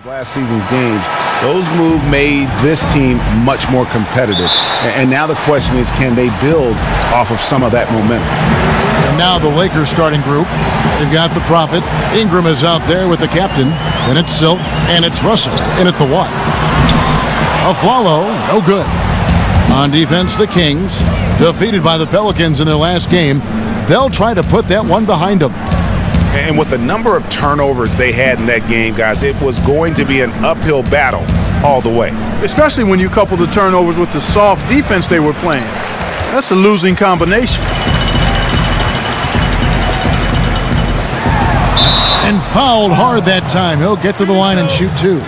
Last season's games, those moves made this team much more competitive. And now the question is, can they build off of some of that momentum? And now the Lakers starting group. They've got the Prophet. Ingram is out there with the captain. Then it's Silk, and it's Russell in at the one. Afflalo, no good. On defense, the Kings, defeated by the Pelicans in their last game. They'll try to put that one behind them. And with the number of turnovers they had in that game, guys, it was going to be an uphill battle all the way. Especially when you couple the turnovers with the soft defense they were playing. That's a losing combination. And fouled hard that time. He'll get to the line and shoot two.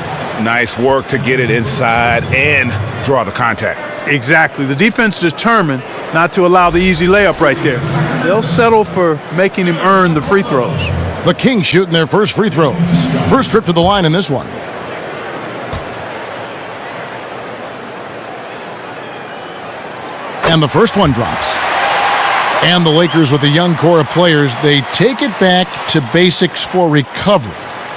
Nice work to get it inside and draw the contact. Exactly. The defense determined not to allow the easy layup right there. They'll settle for making him earn the free throws. The Kings shooting their first free throws. First trip to the line in this one. And the first one drops. And the Lakers with a young core of players, they take it back to basics for recovery.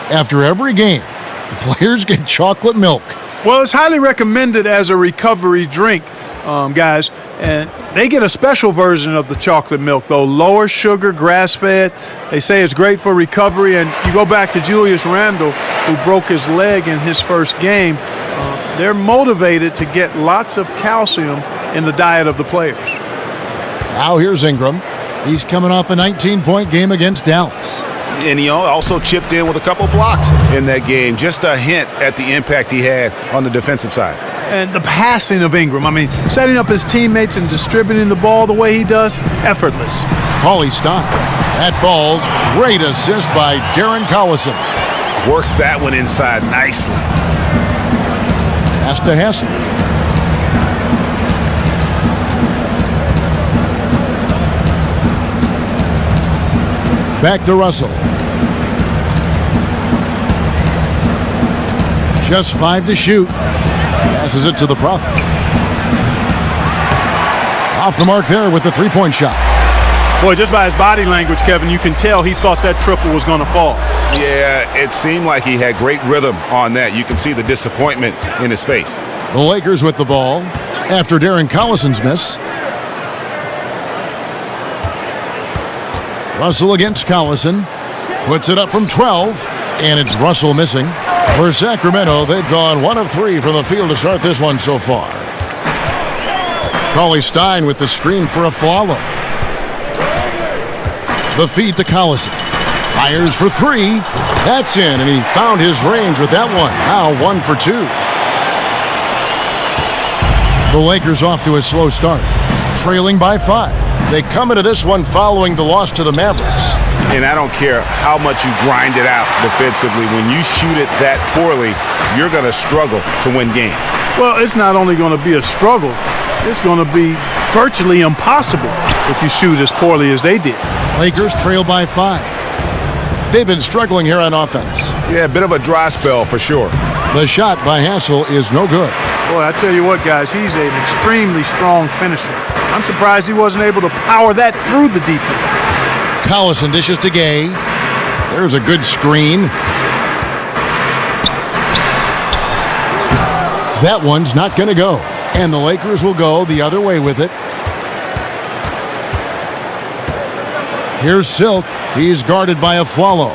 After every game, the players get chocolate milk. Well, it's highly recommended as a recovery drink, guys. And they get a special version of the chocolate milk, though. Lower sugar, grass-fed. They say it's great for recovery. And you go back to Julius Randle, who broke his leg in his first game. They're motivated to get lots of calcium in the diet of the players. Now here's Ingram. He's coming off a 19-point game against Dallas. And he also chipped in with a couple blocks in that game. Just a hint at the impact he had on the defensive side. And the passing of Ingram, I mean, setting up his teammates and distributing the ball the way he does, effortless. Paulie Stein. That falls. Great assist by Darren Collison. Worked that one inside nicely. Pass to Hassel. Back to Russell. Just 5 to shoot. Passes it to the Prophet. Off the mark there with the three-point shot. Boy, just by his body language, Kevin, you can tell he thought that triple was going to fall. Yeah, it seemed like he had great rhythm on that. You can see the disappointment in his face. The Lakers with the ball after Darren Collison's miss. Russell against Collison. Puts it up from 12, and it's Russell missing. For Sacramento, they've gone 1 of 3 from the field to start this one so far. Paulie Stein with the screen for Afflalo. The feed to Collison. Fires for 3. That's in, and he found his range with that one. Now 1 for 2. The Lakers off to a slow start, trailing by 5. They come into this one following the loss to the Mavericks. And I don't care how much you grind it out defensively. When you shoot it that poorly, you're going to struggle to win games. Well, it's not only going to be a struggle, it's going to be virtually impossible if you shoot as poorly as they did. Lakers trail by 5. They've been struggling here on offense. Yeah, a bit of a dry spell for sure. The shot by Hassel is no good. Boy, I tell you what, guys, he's an extremely strong finisher. I'm surprised he wasn't able to power that through the defense. Collison dishes to Gay. There's a good screen. That one's not going to go. And the Lakers will go the other way with it. Here's Silk. He's guarded by Afflalo.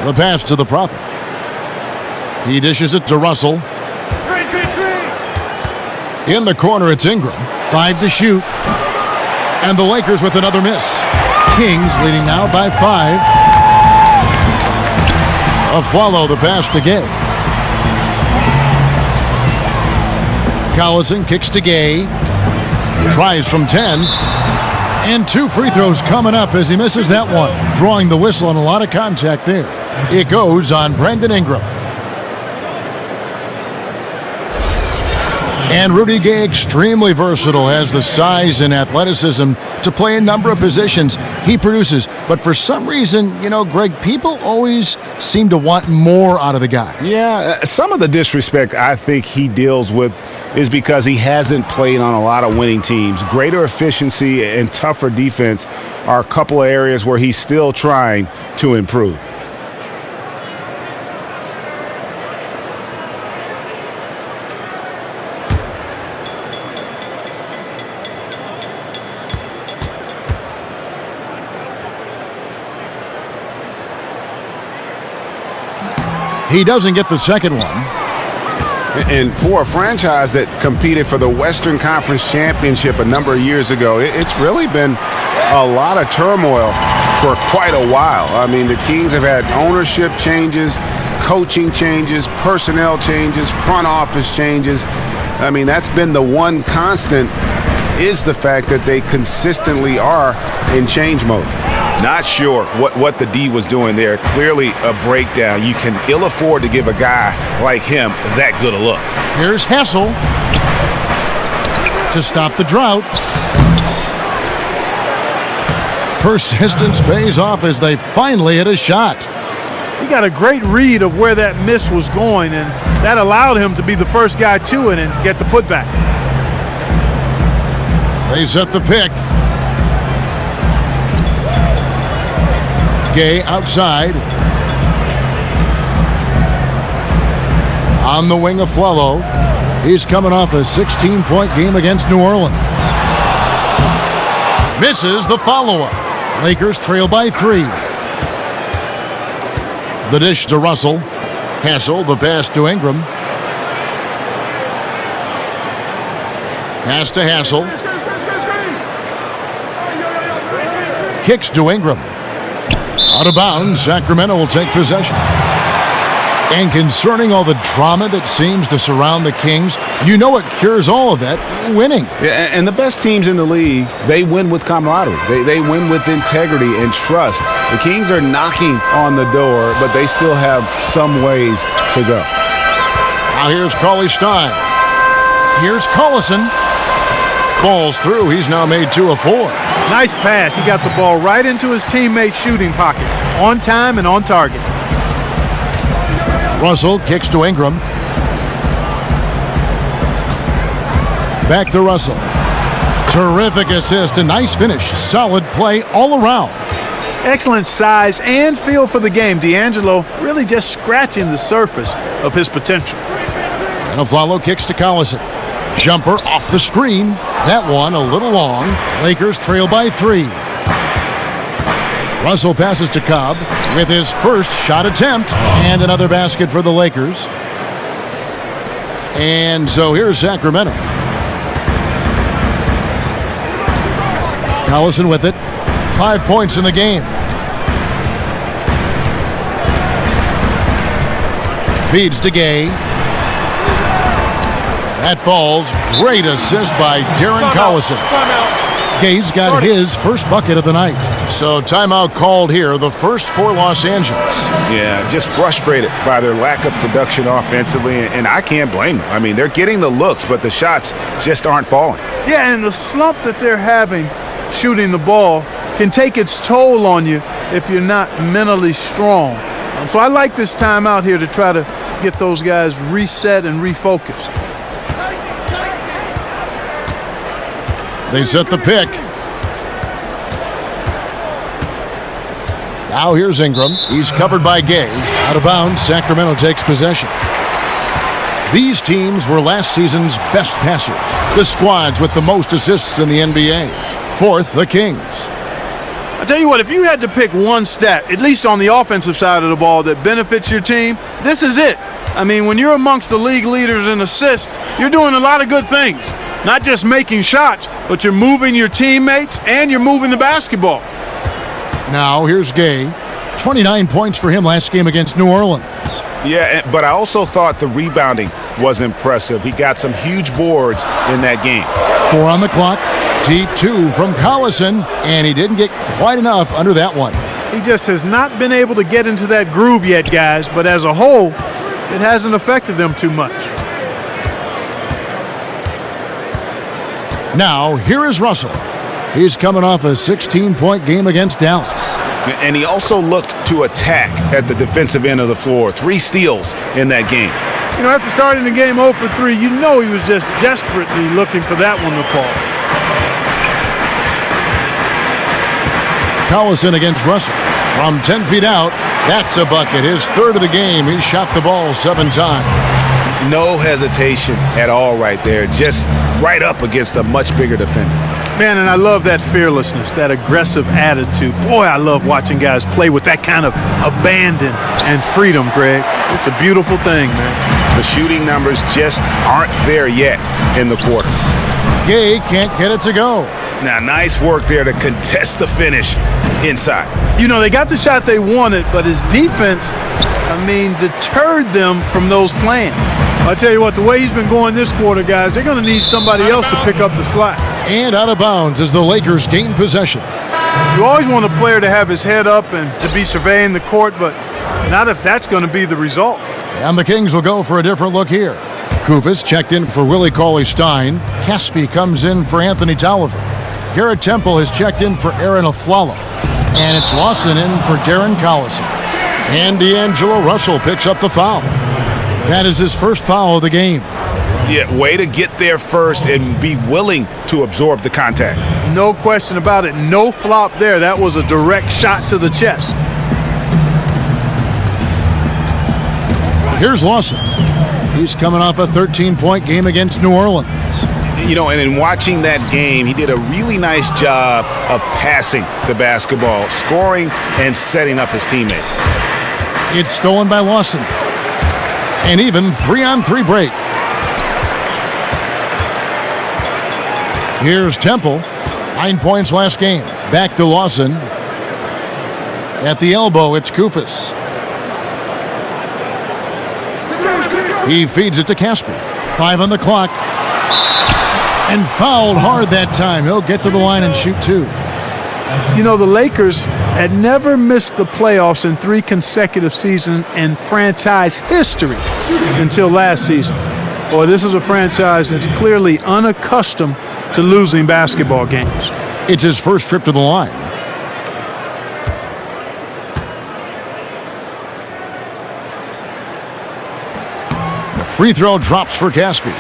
The pass to the Prophet. He dishes it to Russell. Screen, screen, screen. In the corner, it's Ingram. 5 to shoot. And the Lakers with another miss. Kings leading now by 5. Afflalo the pass to Gay. Collison kicks to Gay. Tries from 10. And 2 free throws coming up as he misses that one. Drawing the whistle on a lot of contact there. It goes on Brandon Ingram. And Rudy Gay, extremely versatile, has the size and athleticism to play a number of positions. He produces, but for some reason, you know, Greg, people always seem to want more out of the guy. Yeah, some of the disrespect I think he deals with is because he hasn't played on a lot of winning teams. Greater efficiency and tougher defense are a couple of areas where he's still trying to improve. He doesn't get the second one. And for a franchise that competed for the Western Conference Championship a number of years ago, it's really been a lot of turmoil for quite a while. I mean, the Kings have had ownership changes, coaching changes, personnel changes, front office changes. I mean, that's been the one constant, is the fact that they consistently are in change mode. Not sure what the D was doing there. Clearly a breakdown. You can ill afford to give a guy like him that good a look. Here's Hassel to stop the drought. Persistence pays off as they finally hit a shot. He got a great read of where that miss was going, and that allowed him to be the first guy to it and get the putback. They set the pick. Gay outside. On the wing of Flello. He's coming off a 16-point game against New Orleans. Misses the follow-up. Lakers trail by 3. The dish to Russell. Hassel, the pass to Ingram. Pass to Hassel. Kicks to Ingram. Out of bounds, Sacramento will take possession. And concerning all the drama that seems to surround the Kings, you know what cures all of that? Winning. Yeah, and the best teams in the league, they win with camaraderie. They win with integrity and trust. The Kings are knocking on the door, but they still have some ways to go. Now here's Cauley Stein. Here's Collison. Falls through. He's now made 2 of 4. Nice pass. He got the ball right into his teammate's shooting pocket. On time and on target. Russell kicks to Ingram. Back to Russell. Terrific assist. A nice finish. Solid play all around. Excellent size and feel for the game. D'Angelo really just scratching the surface of his potential. And Aflalo kicks to Collison. Jumper off the screen. That one a little long. Lakers trail by 3. Russell passes to Cobb with his first shot attempt. And another basket for the Lakers. And so here's Sacramento. Collison with it. 5 points in the game. Feeds to Gay. That falls. Great assist by Darren Collison. Gay's got his first bucket of the night. So timeout called here, the first for Los Angeles. Yeah, just frustrated by their lack of production offensively, and I can't blame them. I mean, they're getting the looks, but the shots just aren't falling. Yeah, and the slump that they're having shooting the ball can take its toll on you if you're not mentally strong. So I like this timeout here to try to get those guys reset and refocused. They set the pick. Now here's Ingram. He's covered by Gay. Out of bounds, Sacramento takes possession. These teams were last season's best passers. The squads with the most assists in the NBA. Fourth, the Kings. I tell you what, if you had to pick one stat, at least on the offensive side of the ball, that benefits your team, this is it. I mean, when you're amongst the league leaders in assists, you're doing a lot of good things. Not just making shots, but you're moving your teammates and you're moving the basketball. Now here's Gay. 29 points for him last game against New Orleans. Yeah, but I also thought the rebounding was impressive. He got some huge boards in that game. 4 on the clock. Deep 2 from Collison, and he didn't get quite enough under that one. He just has not been able to get into that groove yet, guys, but as a whole, it hasn't affected them too much. Now, here is Russell. He's coming off a 16-point game against Dallas. And he also looked to attack at the defensive end of the floor. 3 steals in that game. You know, after starting the game 0 for 3, you know he was just desperately looking for that one to fall. Collison against Russell. From 10 feet out, that's a bucket. His third of the game. He shot the ball 7 times. No hesitation at all right there. Just right up against a much bigger defender. Man, and I love that fearlessness, that aggressive attitude. Boy, I love watching guys play with that kind of abandon and freedom, Greg. It's a beautiful thing, man. The shooting numbers just aren't there yet in the quarter. Gay can't get it to go. Now, nice work there to contest the finish inside. You know, they got the shot they wanted, but his defense, deterred them from those plans. I'll tell you what, the way he's been going this quarter, guys, they're going to need somebody else to pick up the slack. And out of bounds as the Lakers gain possession. You always want a player to have his head up and to be surveying the court, but not if that's going to be the result. And the Kings will go for a different look here. Kufis checked in for Willie Cauley-Stein. Caspi comes in for Anthony Tolliver. Garrett Temple has checked in for Aaron Aflalo. And it's Lawson in for Darren Collison. And D'Angelo Russell picks up the foul. That is his first foul of the game. Yeah, way to get there first and be willing to absorb the contact. No question about it. No flop there. That was a direct shot to the chest. Here's Lawson. He's coming off a 13-point game against New Orleans. You know, and in watching that game, he did a really nice job of passing the basketball, scoring, and setting up his teammates. It's stolen by Lawson. An even 3-on-3 break. Here's Temple. 9 points last game. Back to Lawson. At the elbow, it's Kufis. He feeds it to Caspi. 5 on the clock. And fouled hard that time. He'll get to the line and shoot 2. You know, the Lakers had never missed the playoffs in 3 consecutive seasons in franchise history until last season. Boy, this is a franchise that's clearly unaccustomed to losing basketball games. It's his first trip to the line. The free throw drops for Caspi.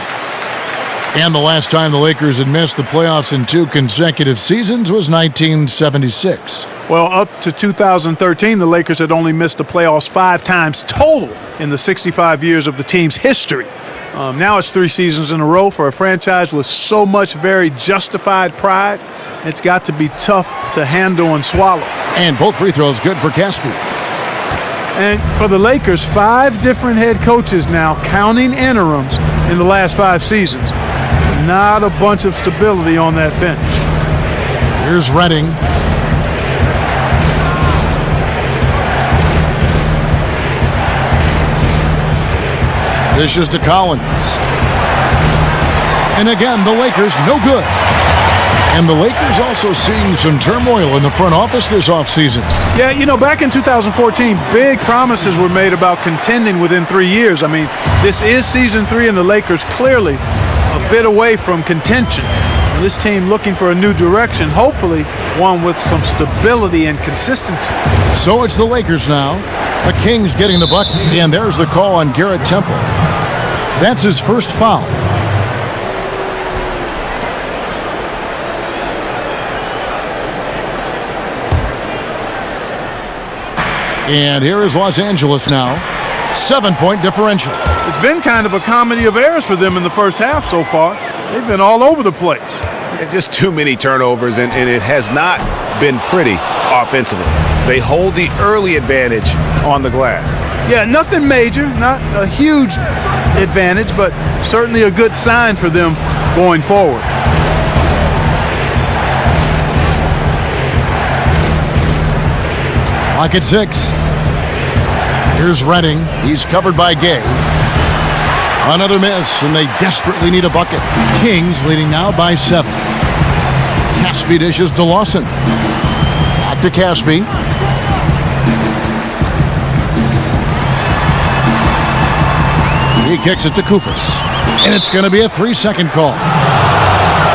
And the last time the Lakers had missed the playoffs in 2 consecutive seasons was 1976. Well, up to 2013, the Lakers had only missed the playoffs 5 times total in the 65 years of the team's history. Now it's 3 seasons in a row for a franchise with so much very justified pride. It's got to be tough to handle and swallow. And both free throws good for Caspi. And for the Lakers, 5 different head coaches now, counting interims, in the last 5 seasons. Not a bunch of stability on that bench. Here's Redding. Dishes to Collins. And again, the Lakers no good. And the Lakers also seeing some turmoil in the front office this offseason. Yeah, you know, back in 2014, big promises were made about contending within 3 years. I mean, this is season 3, and the Lakers clearly a bit away from contention. And this team looking for a new direction, hopefully one with some stability and consistency. So it's the Lakers now. The Kings getting the bucket. And there's the call on Garrett Temple. That's his first foul. And here is Los Angeles now. 7-point differential. It's been kind of a comedy of errors for them in the first half so far. They've been all over the place. Just too many turnovers, and it has not been pretty offensively. They hold the early advantage on the glass. Yeah, nothing major, not a huge advantage, but certainly a good sign for them going forward. Clock at 6. Here's Redding. He's covered by Gay. Another miss, and they desperately need a bucket. Kings leading now by 7. Caspi dishes to Lawson. Back to Caspi. He kicks it to Kufis. And it's going to be a 3-second call.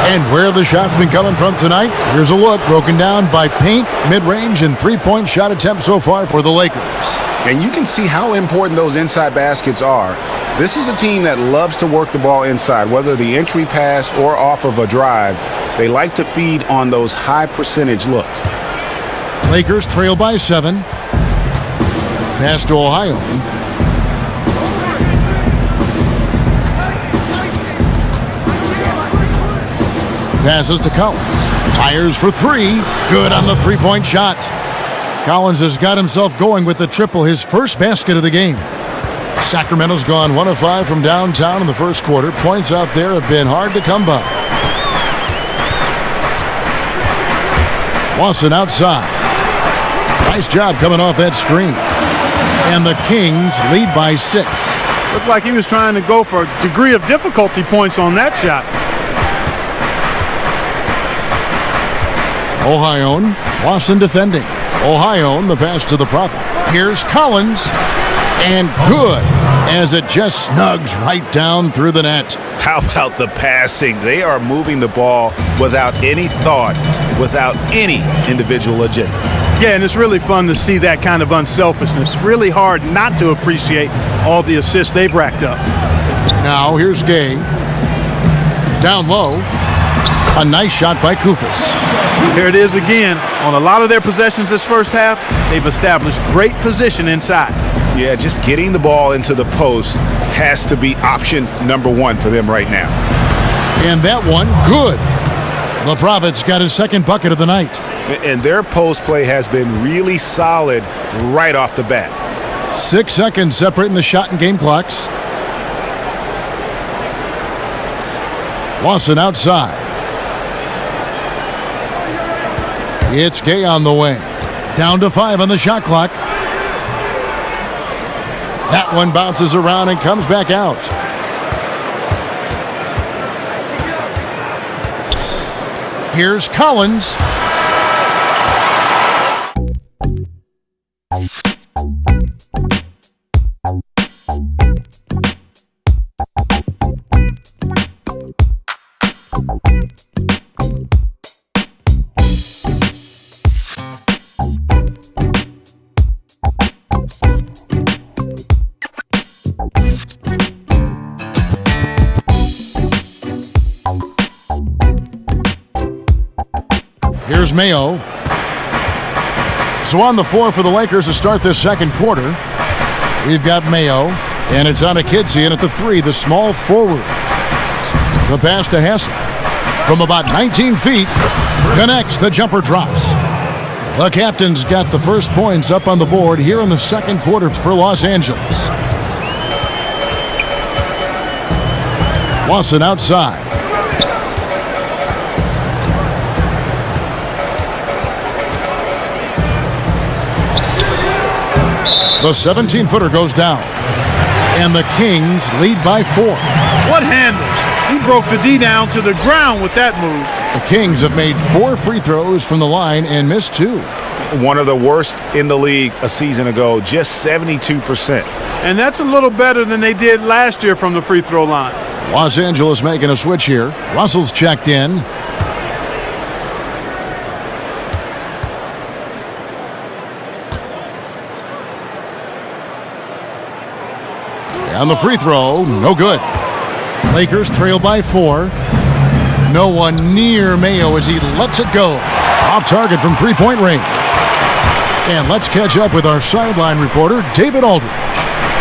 And where the shots been coming from tonight, here's a look broken down by paint, mid-range, and 3-point shot attempts so far for the Lakers. And you can see how important those inside baskets are. This is a team that loves to work the ball inside, whether the entry pass or off of a drive. They like to feed on those high percentage looks. Lakers trail by 7. Pass to Ohio. Passes to Collins. Fires for three. Good on the three-point shot. Collins has got himself going with the triple, his first basket of the game. Sacramento's gone 1 of 5 from downtown in the first quarter. Points out there have been hard to come by. Lawson outside. Nice job coming off that screen. And the Kings lead by 6. Looked like he was trying to go for a degree of difficulty points on that shot. Ohione. Lawson defending. Ohione, the pass to the Prophet. Here's Collins. And good, as it just snugs right down through the net. How about the passing? They are moving the ball without any thought, without any individual agendas. Yeah, and it's really fun to see that kind of unselfishness. Really hard not to appreciate all the assists they've racked up. Now here's Gay. Down low. A nice shot by Kufis. Here it is again. On a lot of their possessions this first half, they've established great position inside. Yeah, just getting the ball into the post has to be option number 1 for them right now. And that one, good. The Prophet's got his second bucket of the night. And their post play has been really solid right off the bat. 6 seconds separating the shot and game clocks. Lawson outside. It's Gay on the way. Down to 5 on the shot clock. That one bounces around and comes back out. Here's Collins. Here's Mayo. So on the floor for the Lakers to start this second quarter, we've got Mayo, and it's on a Kidsian at the 3, the small forward. The pass to Hassel. From about 19 feet, connects, the jumper drops. The captain's got the first points up on the board here in the second quarter for Los Angeles. Lawson outside. The 17-footer goes down. And the Kings lead by 4. What handles? He broke the D down to the ground with that move. The Kings have made 4 free throws from the line and missed 2. One of the worst in the league a season ago, just 72%. And that's a little better than they did last year from the free throw line. Los Angeles making a switch here. Russell's checked in. On the free throw, no good. Lakers trail by 4. No one near Mayo as he lets it go. Off target from three-point range. And let's catch up with our sideline reporter, David Aldridge.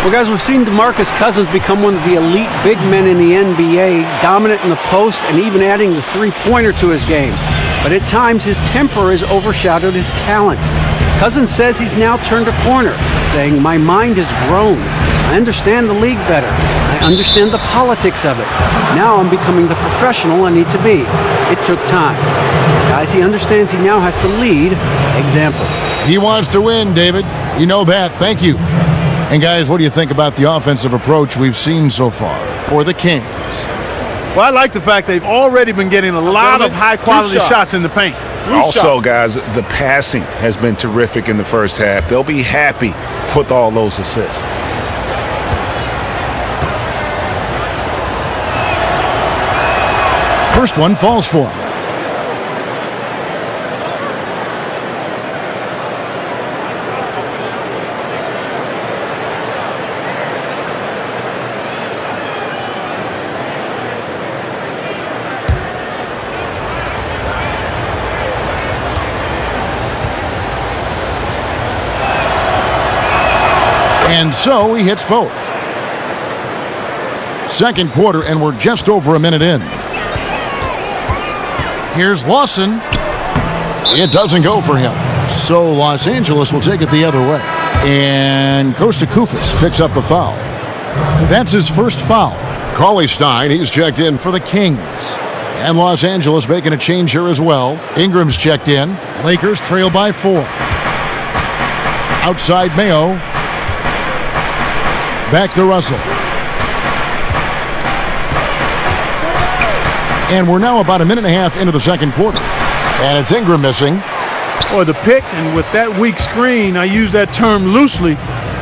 Well, guys, we've seen DeMarcus Cousins become one of the elite big men in the NBA, dominant in the post and even adding the three-pointer to his game. But at times, his temper has overshadowed his talent. Cousins says he's now turned a corner, saying, "My mind has grown. I understand the league better. I understand the politics of it. Now I'm becoming the professional I need to be. It took time." Guys, he understands he now has to lead example. He wants to win, David. You know that. Thank you. And guys, what do you think about the offensive approach we've seen so far for the Kings? Well, I like the fact they've already been getting a lot of high-quality shots in the paint. Also, guys, the passing has been terrific in the first half. They'll be happy with all those assists. First one falls for him. And so he hits both. Second quarter, and we're just over a minute in. Here's Lawson. It doesn't go for him. So Los Angeles will take it the other way. And Costa Koufis picks up the foul. That's his first foul. Cauley-Stein, he's checked in for the Kings. And Los Angeles making a change here as well. Ingram's checked in. Lakers trail by 4. Outside Mayo. Back to Russell. And we're now about a minute and a half into the second quarter. And it's Ingram missing. Boy, the pick, and with that weak screen, I use that term loosely,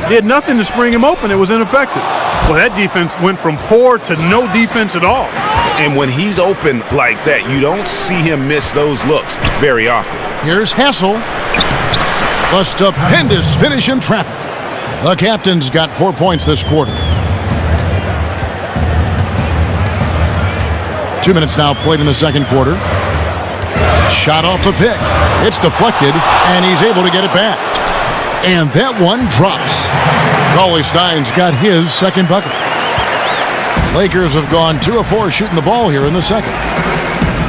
did nothing to spring him open. It was ineffective. Well, that defense went from poor to no defense at all. And when he's open like that, you don't see him miss those looks very often. Here's Hassel. A stupendous finish in traffic. The captain's got 4 points this quarter. 2 minutes now played in the second quarter. Shot off the pick. It's deflected, and he's able to get it back. And that one drops. Cauley-Stein's got his second bucket. Lakers have gone 2 of 4 shooting the ball here in the second.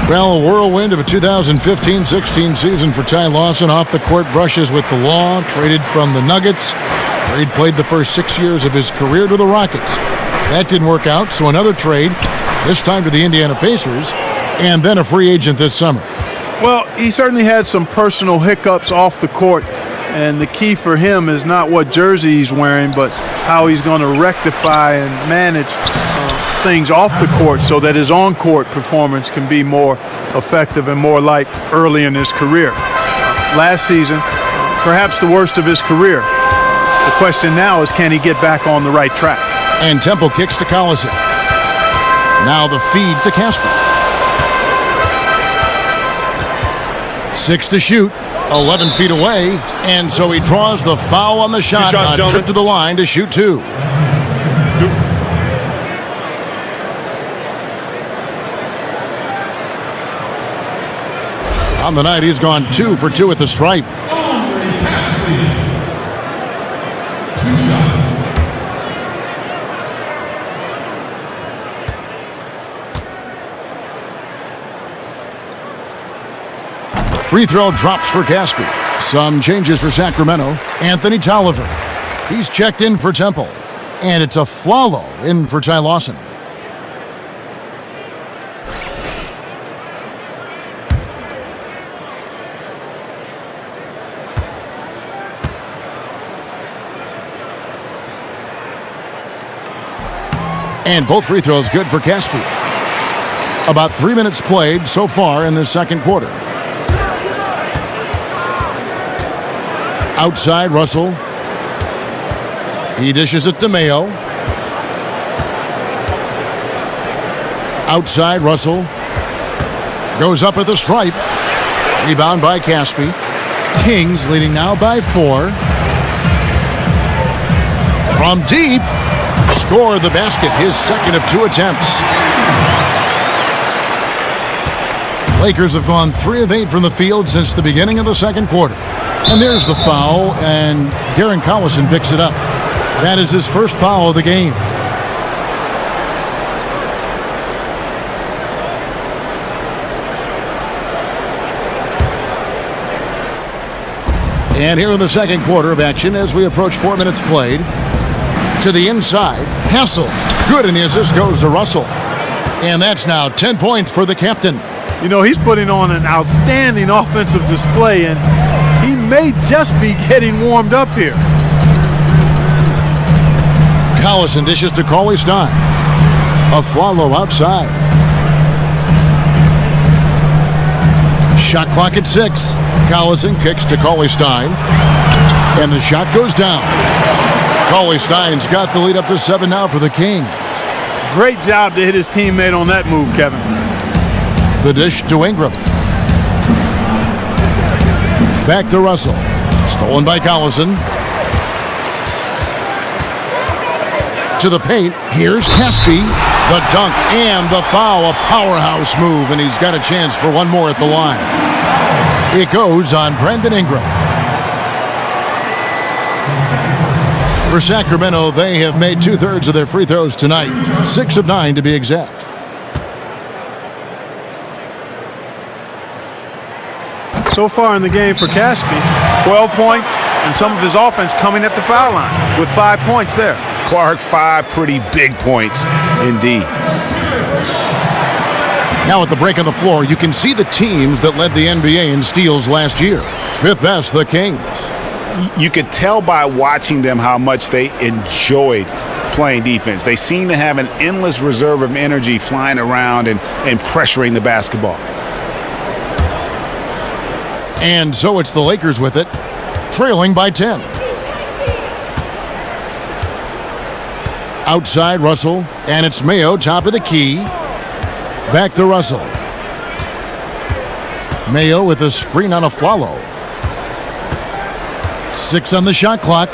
Well, a whirlwind of a 2015-16 season for Ty Lawson. Off the court brushes with the law, traded from the Nuggets, where he'd played the first 6 years of his career, to the Rockets. That didn't work out, so another trade, this time to the Indiana Pacers, and then a free agent this summer. Well, he certainly had some personal hiccups off the court, and the key for him is not what jersey he's wearing, but how he's going to rectify and manage things off the court so that his on-court performance can be more effective and more like early in his career. Last season, perhaps the worst of his career. The question now is, can he get back on the right track? And Temple kicks to Collison. Now the feed to Casper. 6 to shoot, 11 feet away, and so he draws the foul on the shot. A trip to the line to shoot 2. On the night, he's gone 2 for 2 at the stripe. 2 shots. Free throw drops for Caspi. Some changes for Sacramento. Anthony Tolliver. He's checked in for Temple. And it's a Flalo in for Ty Lawson. And both free throws good for Caspi. About 3 minutes played so far in this second quarter. Outside Russell. He dishes it to Mayo. Outside Russell. Goes up at the stripe. Rebound by Caspi. Kings leading now by 4. From deep. Score the basket, his second of 2 attempts. Lakers have gone 3 of 8 from the field since the beginning of the second quarter. And there's the foul, and Darren Collison picks it up. That is his first foul of the game. And here in the second quarter of action, as we approach 4 minutes played, to the inside, Hassel. Good, and the assist goes to Russell. And that's now 10 points for the captain. You know, he's putting on an outstanding offensive display, and he may just be getting warmed up here. Collison dishes to Cauley-Stein. A Flalo outside. Shot clock at 6. Collison kicks to Cauley-Stein. And the shot goes down. Cauley-Stein's got the lead up to 7 now for the Kings. Great job to hit his teammate on that move, Kevin. The dish to Ingram. Back to Russell. Stolen by Collison. To the paint. Here's Caspi. The dunk and the foul. A powerhouse move, and he's got a chance for one more at the line. It goes on Brandon Ingram. For Sacramento, they have made 2/3 of their free throws tonight. 6 of 9 to be exact. So far in the game for Caspi, 12 points, and some of his offense coming at the foul line with 5 points there. Clark, 5 pretty big points indeed. Now at the break on the floor, you can see the teams that led the NBA in steals last year. Fifth best, the Kings. You could tell by watching them how much they enjoyed playing defense. They seem to have an endless reserve of energy flying around and pressuring the basketball. And so it's the Lakers with it, trailing by 10. Outside Russell, and it's Mayo, top of the key. Back to Russell. Mayo with a screen on a Flalo. 6 on the shot clock.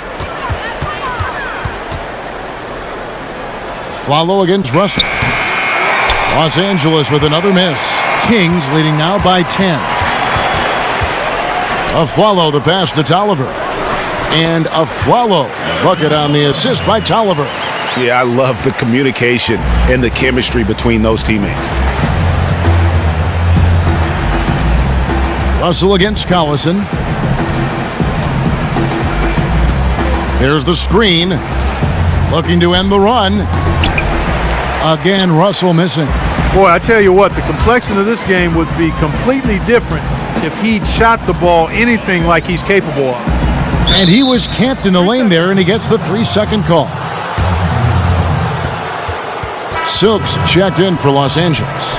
Flalo against Russell. Los Angeles with another miss. Kings leading now by 10. Flalo the pass to Tolliver. And Flalo bucket on the assist by Tolliver. Yeah, I love the communication and the chemistry between those teammates. Russell against Collison. There's the screen. Looking to end the run. Again, Russell missing. Boy, I tell you what, the complexion of this game would be completely different if he'd shot the ball anything like he's capable of. And he was camped in the lane there, and he gets the 3-second call. Silks checked in for Los Angeles.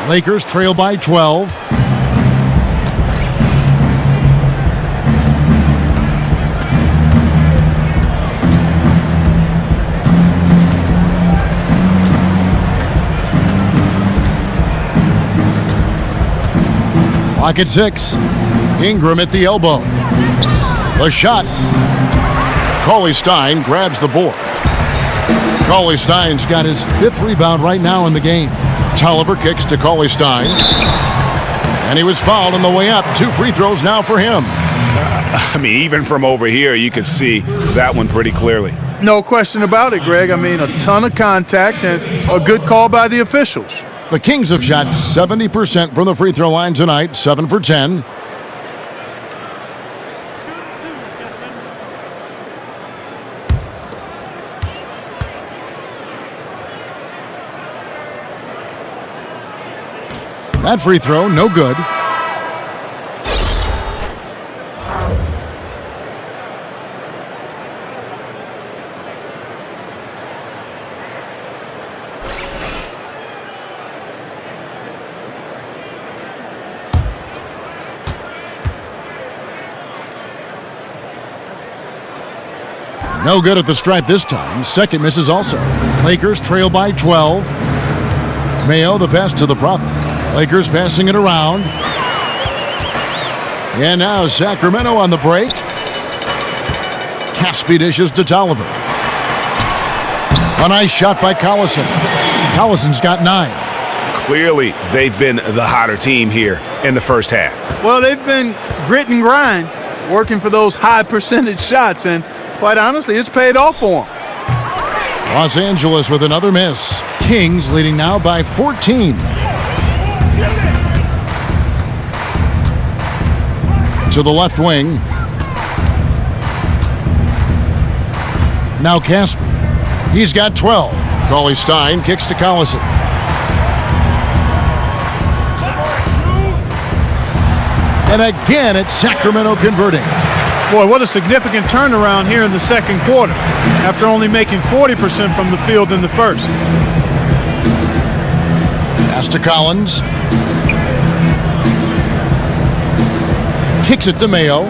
Lakers trail by 12. Clock at 6. Ingram at the elbow. The shot. Cauley-Stein grabs the board. Cauley-Stein's got his 5th rebound right now in the game. Tolliver kicks to Cauley-Stein. And he was fouled on the way up. 2 free throws now for him. I mean, even from over here, you could see that one pretty clearly. No question about it, Greg. I mean, a ton of contact and a good call by the officials. The Kings have shot 70% from the free throw line tonight, 7 for 10. That free throw, no good. No good at the stripe this time. Second misses also. Lakers trail by 12. Mayo the pass to the Prophet. Lakers passing it around. And now Sacramento on the break. Caspi dishes to Tolliver. A nice shot by Collison. Collison's got 9. Clearly, they've been the hotter team here in the first half. Well, they've been grit and grind, working for those high percentage shots, and quite honestly, it's paid off for them. Los Angeles with another miss. Kings leading now by 14. To the left wing. Now Casper. He's got 12. Cauley-Stein kicks to Collison. And again, it's Sacramento converting. Boy, what a significant turnaround here in the second quarter after only making 40% from the field in the first. Pass to Collins. Kicks it to Mayo.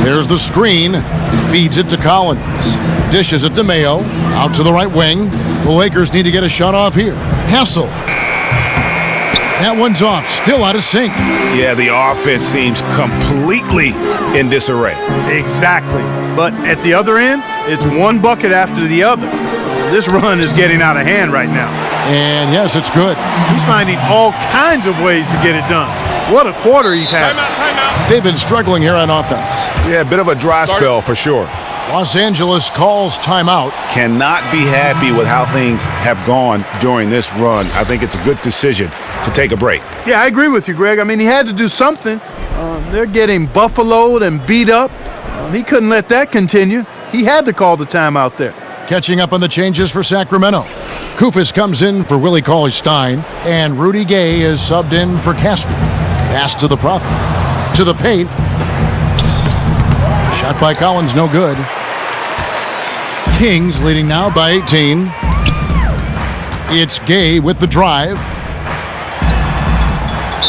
There's the screen. Feeds it to Collins. Dishes it to Mayo. Out to the right wing. The Lakers need to get a shot off here. Hassel. That one's off. Still out of sync. Yeah, the offense seems completely in disarray. Exactly. But at the other end, it's one bucket after the other. This run is getting out of hand right now. And yes, it's good. He's finding all kinds of ways to get it done. What a quarter he's had. They've been struggling here on offense. Yeah, a bit of a dry spell for sure. Los Angeles calls timeout. Cannot be happy with how things have gone during this run. I think it's a good decision to take a break. Yeah, I agree with you, Greg. I mean, he had to do something. They're getting buffaloed and beat up. He couldn't let that continue. He had to call the timeout there. Catching up on the changes for Sacramento. Kufis comes in for Willie Cauley-Stein, and Rudy Gay is subbed in for Casper. Pass to the Prophet. To the paint. Shot by Collins, no good. Kings leading now by 18. It's Gay with the drive.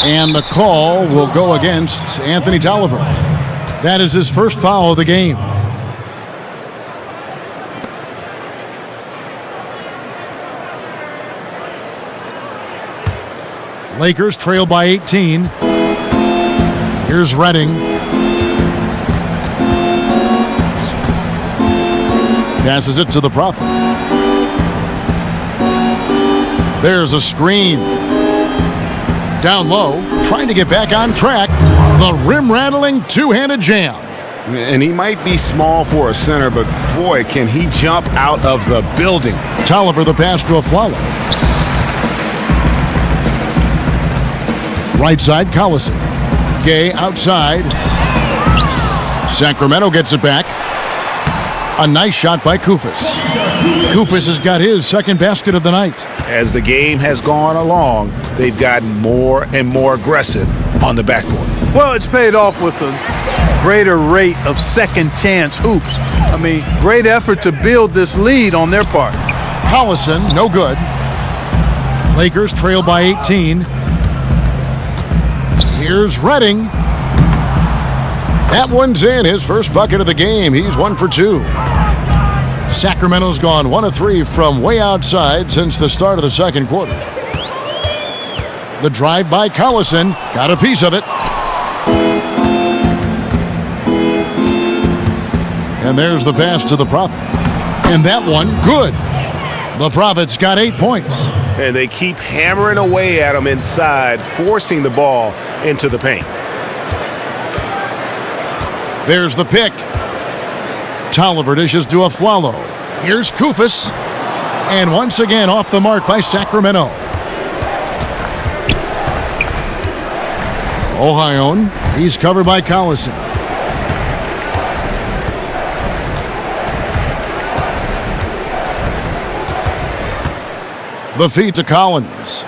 And the call will go against Anthony Tolliver. That is his first foul of the game. Lakers trail by 18. Here's Redding. Passes it to the Prophet. There's a screen. Down low, trying to get back on track. The rim-rattling two-handed jam. And he might be small for a center, but boy, can he jump out of the building. Tolliver the pass to Aflalo. Right side, Collison. Gay outside. Sacramento gets it back. A nice shot by Kufis. Kufis has got his second basket of the night. As the game has gone along, they've gotten more and more aggressive on the backboard. Well, it's paid off with a greater rate of second chance hoops. I mean, great effort to build this lead on their part. Collison, no good. Lakers trail by 18. Here's Redding. That one's in, his first bucket of the game. He's 1 for 2. Sacramento's gone 1 of 3 from way outside since the start of the second quarter. The drive by Collison, got a piece of it. And there's the pass to the Prophet. And that one, good. The Prophet's got 8 points. And they keep hammering away at him inside, forcing the ball into the paint. There's the pick. Tolliver dishes to Aflalo. Here's Kufis. And once again off the mark by Sacramento. Ohion. He's covered by Collison. The feed to Collins.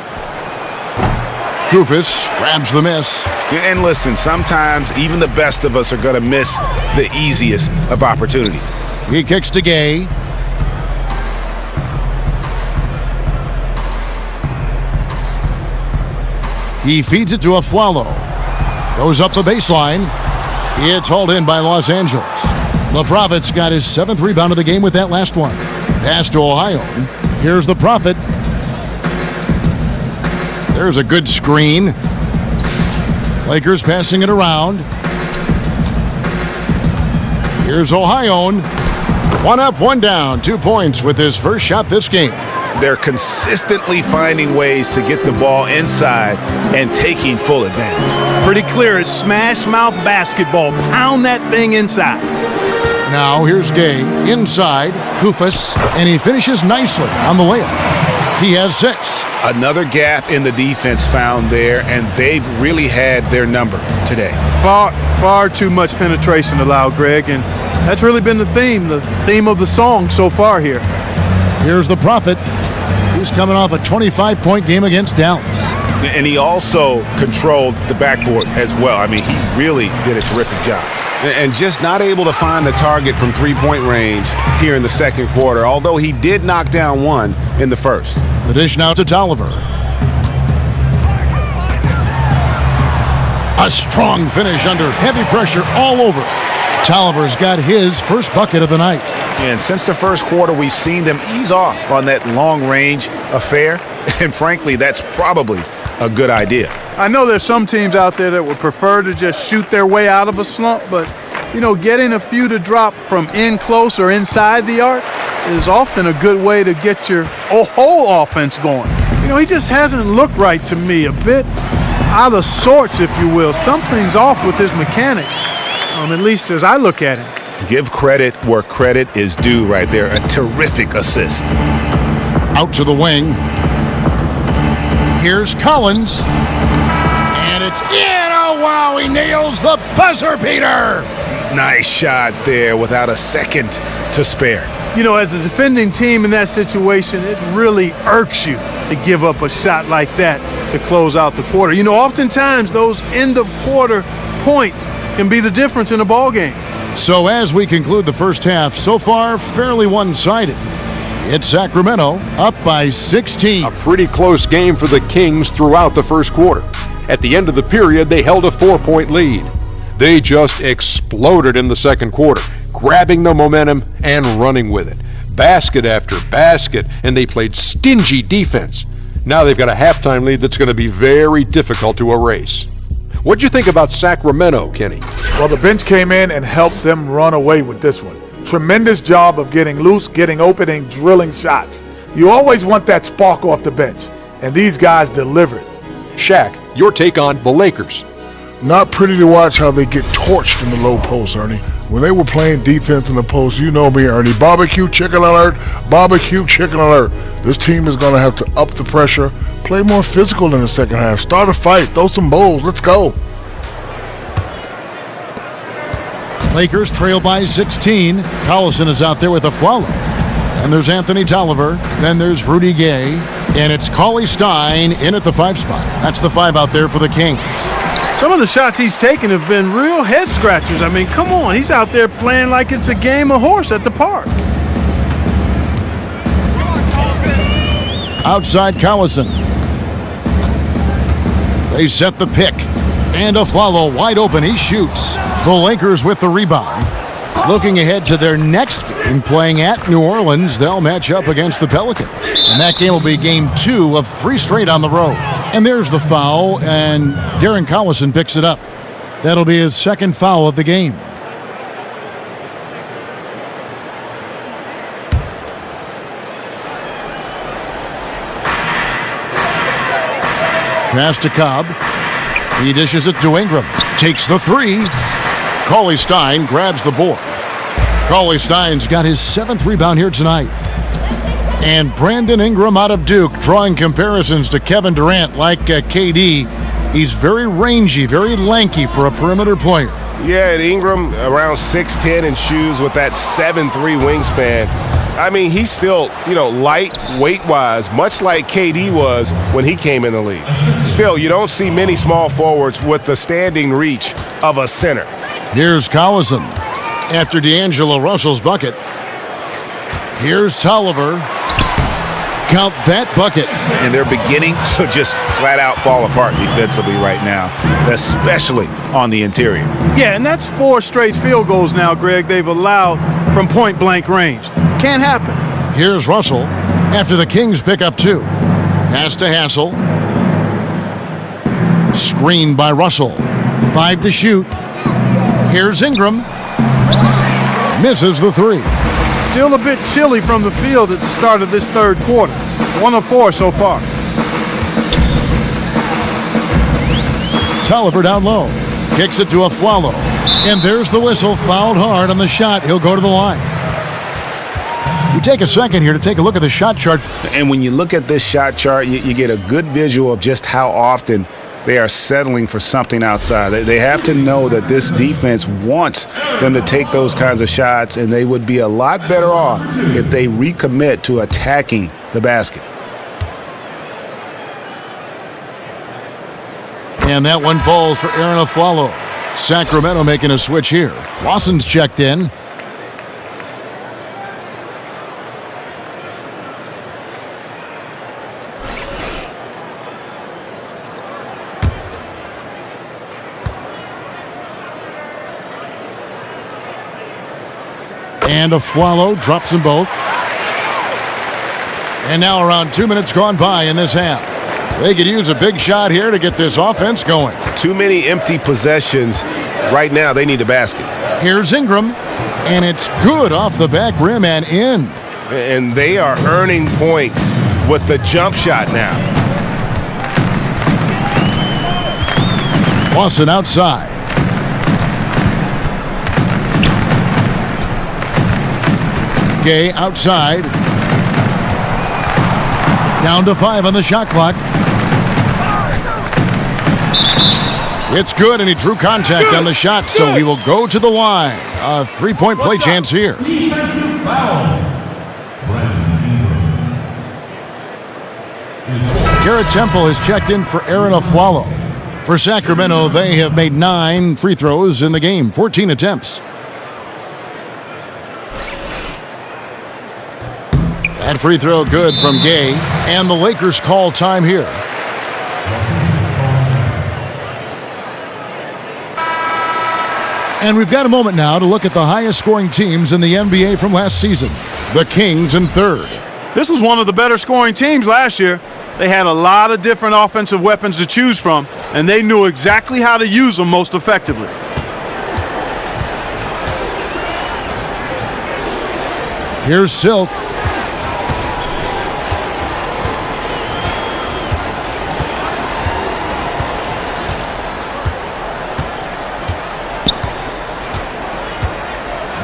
Kufis grabs the miss. And listen, sometimes even the best of us are going to miss the easiest of opportunities. He kicks to Gay. He feeds it to Aflalo. Goes up the baseline. It's hauled in by Los Angeles. The Prophet's got his 7th rebound of the game with that last one. Pass to Ohio. Here's the Prophet. There's a good screen. Lakers passing it around. Here's Ohio. 1 up, 1 down. 2 points with his first shot this game. They're consistently finding ways to get the ball inside and taking full advantage. Pretty clear, it's smash mouth basketball. Pound that thing inside. Now here's Gay inside. Kufis, and he finishes nicely on the layup. He has 6. Another gap in the defense found there, and they've really had their number today. Far too much penetration allowed, Greg, and that's really been the theme of the song so far here. Here's the Prophet. He's coming off a 25-point game against Dallas. And he also controlled the backboard as well. I mean, he really did a terrific job. And just not able to find the target from three-point range here in the second quarter, although he did knock down one in the first. The dish now to Tolliver. A strong finish under heavy pressure all over. Tolliver's got his first bucket of the night. And since the first quarter, we've seen them ease off on that long-range affair. And frankly, that's probably a good idea. I know there's some teams out there that would prefer to just shoot their way out of a slump, but, you know, getting a few to drop from in close or inside the arc is often a good way to get your whole offense going. You know, he just hasn't looked right to me, a bit out of sorts, if you will. Something's off with his mechanics, at least as I look at him. Give credit where credit is due right there. A terrific assist. Out to the wing. Here's Collins. And it's in. Oh, wow, he nails the buzzer beater. Nice shot there without a second to spare. You know, as a defending team in that situation, it really irks you to give up a shot like that to close out the quarter. You know, oftentimes those end-of-quarter points can be the difference in a ball game. So as we conclude the first half, so far fairly one-sided. It's Sacramento up by 16. A pretty close game for the Kings throughout the first quarter. At the end of the period, they held a 4-point lead. They just exploded in the second quarter, grabbing the momentum and running with it. Basket after basket, and they played stingy defense. Now they've got a halftime lead that's going to be very difficult to erase. What'd you think about Sacramento, Kenny? Well, the bench came in and helped them run away with this one. Tremendous job of getting loose, getting open, and drilling shots. You always want that spark off the bench, and these guys delivered. Shaq, your take on the Lakers. Not pretty to watch how they get torched in the low post, Ernie. When they were playing defense in the post, you know me, Ernie. Barbecue chicken alert, barbecue chicken alert. This team is going to have to up the pressure, play more physical in the second half, start a fight, throw some bowls, let's go. Lakers trail by 16. Collison is out there with a follow. And there's Anthony Tolliver. Then there's Rudy Gay. And it's Cauley Stein in at the 5 spot. That's the 5 out there for the Kings. Some of the shots he's taken have been real head scratchers. I mean, come on. He's out there playing like it's a game of horse at the park. Outside Collison. They set the pick. And Aflalo wide open. He shoots. The Lakers with the rebound. Looking ahead to their next game, playing at New Orleans, they'll match up against the Pelicans. And that game will be game 2 of 3 straight on the road. And there's the foul, and Darren Collison picks it up. That'll be his second foul of the game. Pass to Cobb. He dishes it to Ingram. Takes the 3. Cauley Stein grabs the board. Cauley Stein's got his 7th rebound here tonight. And Brandon Ingram out of Duke, drawing comparisons to Kevin Durant like KD. He's very rangy, very lanky for a perimeter player. Yeah, and Ingram around 6'10" in shoes with that 7'3" wingspan. I mean, he's still, light weight-wise, much like KD was when he came in the league. Still, you don't see many small forwards with the standing reach of a center. Here's Collison after D'Angelo Russell's bucket. Here's Tolliver. Count that bucket. And they're beginning to just flat-out fall apart defensively right now, especially on the interior. Yeah, and that's 4 straight field goals now, Greg, they've allowed from point-blank range. Can't happen. Here's Russell after the Kings pick up 2. Pass to Hassel. Screened by Russell. 5 to shoot. Here's Ingram. Misses the 3. Still a bit chilly from the field at the start of this third quarter. 1 of 4 so far. Tolliver down low. Kicks it to Aflalo. And there's the whistle. Fouled hard on the shot. He'll go to the line. We take a second here to take a look at the shot chart. And when you look at this shot chart, you get a good visual of just how often they are settling for something outside. They have to know that this defense wants them to take those kinds of shots, and they would be a lot better off if they recommit to attacking the basket. And that one falls for Aaron Aflalo. Sacramento making a switch here. Lawson's checked in. And Aflalo drops them both. And now around 2 minutes gone by in this half. They could use a big shot here to get this offense going. Too many empty possessions. Right now, they need a basket. Here's Ingram. And it's good off the back rim and in. And they are earning points with the jump shot now. Lawson outside. Gay outside. Down to 5 on the shot clock. It's good, and he drew contact on the shot, so he will go to the line. A 3-point play chance here. Defensive foul. Garrett Temple has checked in for Aaron Aflalo. For Sacramento, they have made 9 free throws in the game, 14 attempts. That free throw good from Gay, and the Lakers call time here. And we've got a moment now to look at the highest scoring teams in the NBA from last season. The Kings in third. This was one of the better scoring teams last year. They had a lot of different offensive weapons to choose from, and they knew exactly how to use them most effectively. Here's Silk.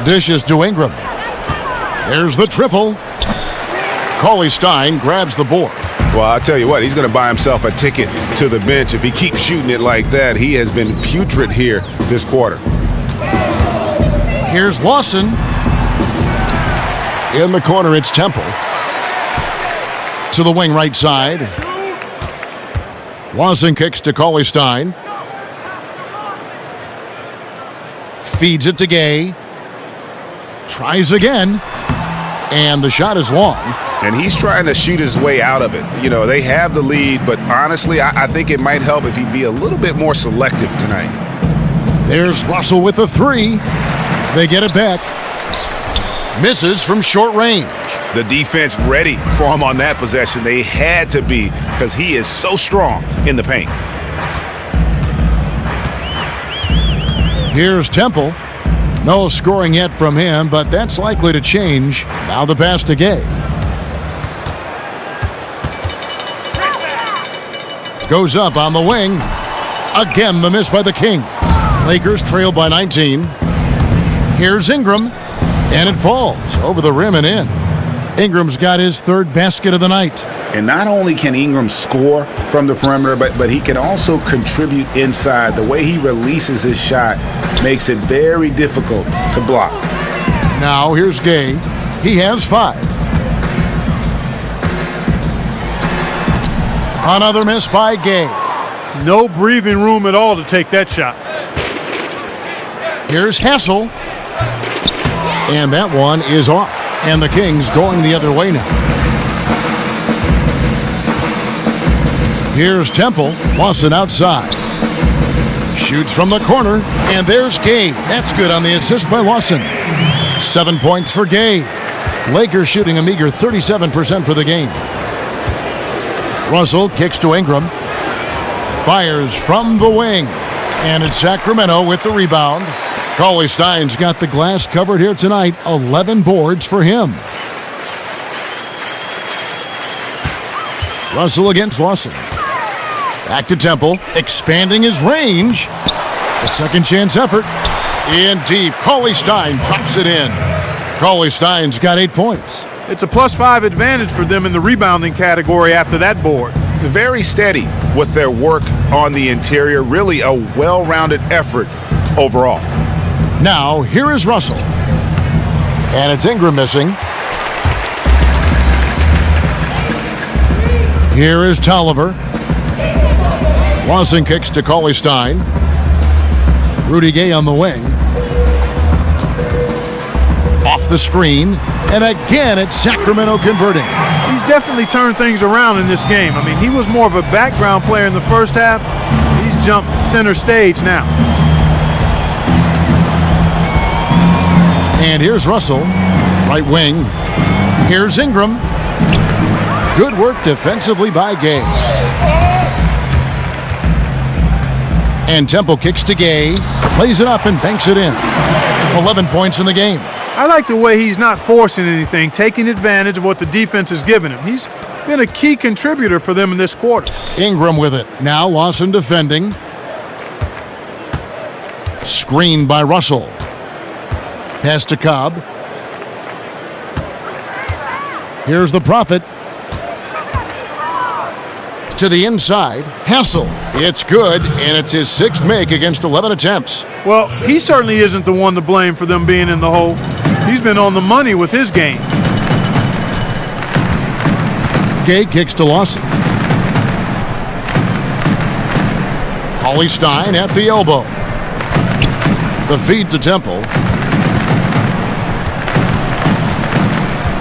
Dishes to Ingram. There's the triple. Cauley-Stein grabs the board. Well, I'll tell you what, he's going to buy himself a ticket to the bench if he keeps shooting it like that. He has been putrid here this quarter. Here's Lawson. In the corner, it's Temple. To the wing right side. Lawson kicks to Cauley-Stein. Feeds it to Gay. Tries again. And the shot is long. And he's trying to shoot his way out of it. You know, they have the lead, but honestly, I think it might help if he'd be a little bit more selective tonight. There's Russell with the 3. They get it back. Misses from short range. The defense ready for him on that possession. They had to be, because he is so strong in the paint. Here's Temple. No scoring yet from him, but that's likely to change. Now the pass to Gay. Goes up on the wing. Again, the miss by the Kings. Lakers trail by 19. Here's Ingram, and it falls over the rim and in. Ingram's got his 3rd basket of the night. And not only can Ingram score from the perimeter, but he can also contribute inside. The way he releases his shot makes it very difficult to block. Now here's Gay. He has 5. Another miss by Gay. No breathing room at all to take that shot. Here's Hassel. And that one is off. And the Kings going the other way now. Here's Temple. Lawson outside. Shoots from the corner. And there's Gay. That's good on the assist by Lawson. 7 points for Gay. Lakers shooting a meager 37% for the game. Russell kicks to Ingram. Fires from the wing. And it's Sacramento with the rebound. Cauley-Stein's got the glass covered here tonight. 11 boards for him. Russell against Lawson. Back to Temple, expanding his range. A second chance effort. In deep, Cauley-Stein drops it in. Cauley-Stein's got 8 points. It's a +5 advantage for them in the rebounding category after that board. Very steady with their work on the interior. Really a well-rounded effort overall. Now, here is Russell. And it's Ingram missing. Here is Tolliver. Lawson kicks to Cauley-Stein. Rudy Gay on the wing. Off the screen. And again, it's Sacramento converting. He's definitely turned things around in this game. I mean, he was more of a background player in the first half. He's jumped center stage now. And here's Russell, right wing. Here's Ingram. Good work defensively by Gay. And Temple kicks to Gay, plays it up and banks it in. 11 points in the game. I like the way he's not forcing anything, taking advantage of what the defense has given him. He's been a key contributor for them in this quarter. Ingram with it. Now Lawson defending. Screened by Russell. Pass to Cobb. Here's the Prophet. To the inside, Hassel. It's good, and it's his 6th make against 11 attempts. Well, he certainly isn't the one to blame for them being in the hole. He's been on the money with his game. Gay kicks to Lawson. Paulie Stein at the elbow. The feed to Temple.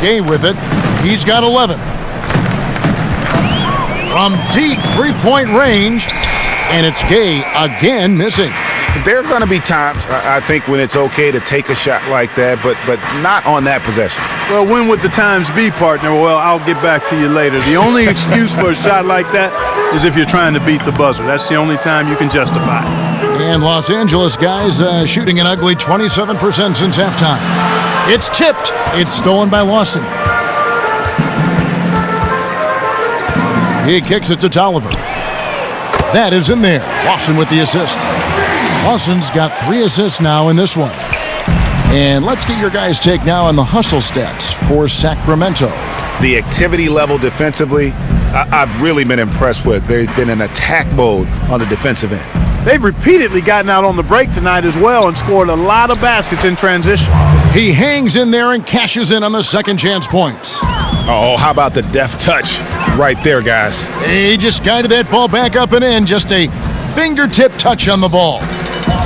Gay with it. He's got 11. From deep three-point range, and it's Gay again missing. There are going to be times, I think, when it's okay to take a shot like that, but not on that possession. Well, when would the times be, partner? Well, I'll get back to you later. The only excuse for a shot like that is if you're trying to beat the buzzer. That's the only time you can justify it. And Los Angeles guys shooting an ugly 27% since halftime. It's tipped. It's stolen by Lawson. He kicks it to Tolliver. That is in there. Lawson with the assist. Lawson's got 3 assists now in this one. And let's get your guys' take now on the hustle stats for Sacramento. The activity level defensively, I've really been impressed with. They've been in attack mode on the defensive end. They've repeatedly gotten out on the break tonight as well and scored a lot of baskets in transition. He hangs in there and cashes in on the second chance points. Oh, how about the deft touch right there, guys? He just guided that ball back up and in. Just a fingertip touch on the ball.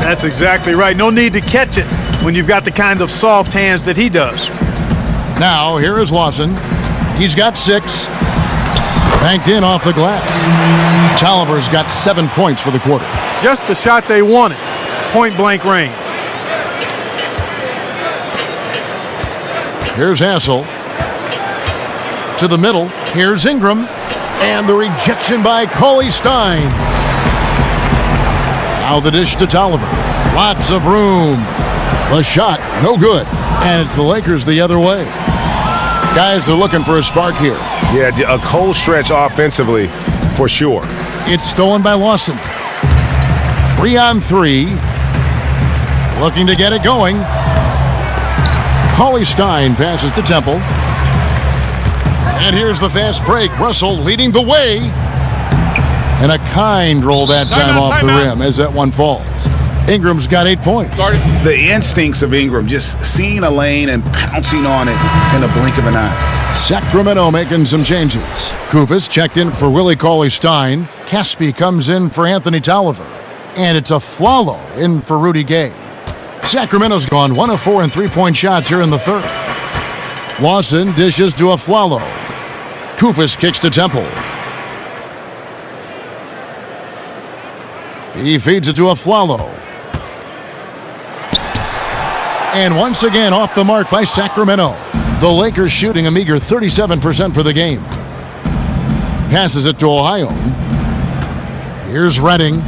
That's exactly right. No need to catch it when you've got the kind of soft hands that he does. Now, here is Lawson. He's got 6. Banked in off the glass. Tolliver's got 7 points for the quarter. Just the shot they wanted. Point-blank range. Here's Hassel. To the middle. Here's Ingram. And the rejection by Paulie Stein. Now the dish to Tolliver. Lots of room. The shot, no good. And it's the Lakers the other way. Guys are looking for a spark here. Yeah, a cold stretch offensively, for sure. It's stolen by Lawson. 3-on-3. Looking to get it going. Paulie Stein passes to Temple. And here's the fast break. Russell leading the way. And a kind roll that time off the rim as that one falls. Ingram's got 8 points. The instincts of Ingram, just seeing a lane and pouncing on it in a blink of an eye. Sacramento making some changes. Kufis checked in for Willie Cauley-Stein. Caspi comes in for Anthony Tolliver. And it's a Flalo in for Rudy Gay. Sacramento's gone 1 of 4 in three-point shots here in the third. Lawson dishes to a Flalo. Kufis kicks to Temple. He feeds it to a Flalo. And once again off the mark by Sacramento. The Lakers shooting a meager 37% for the game. Passes it to Ohio. Here's Redding.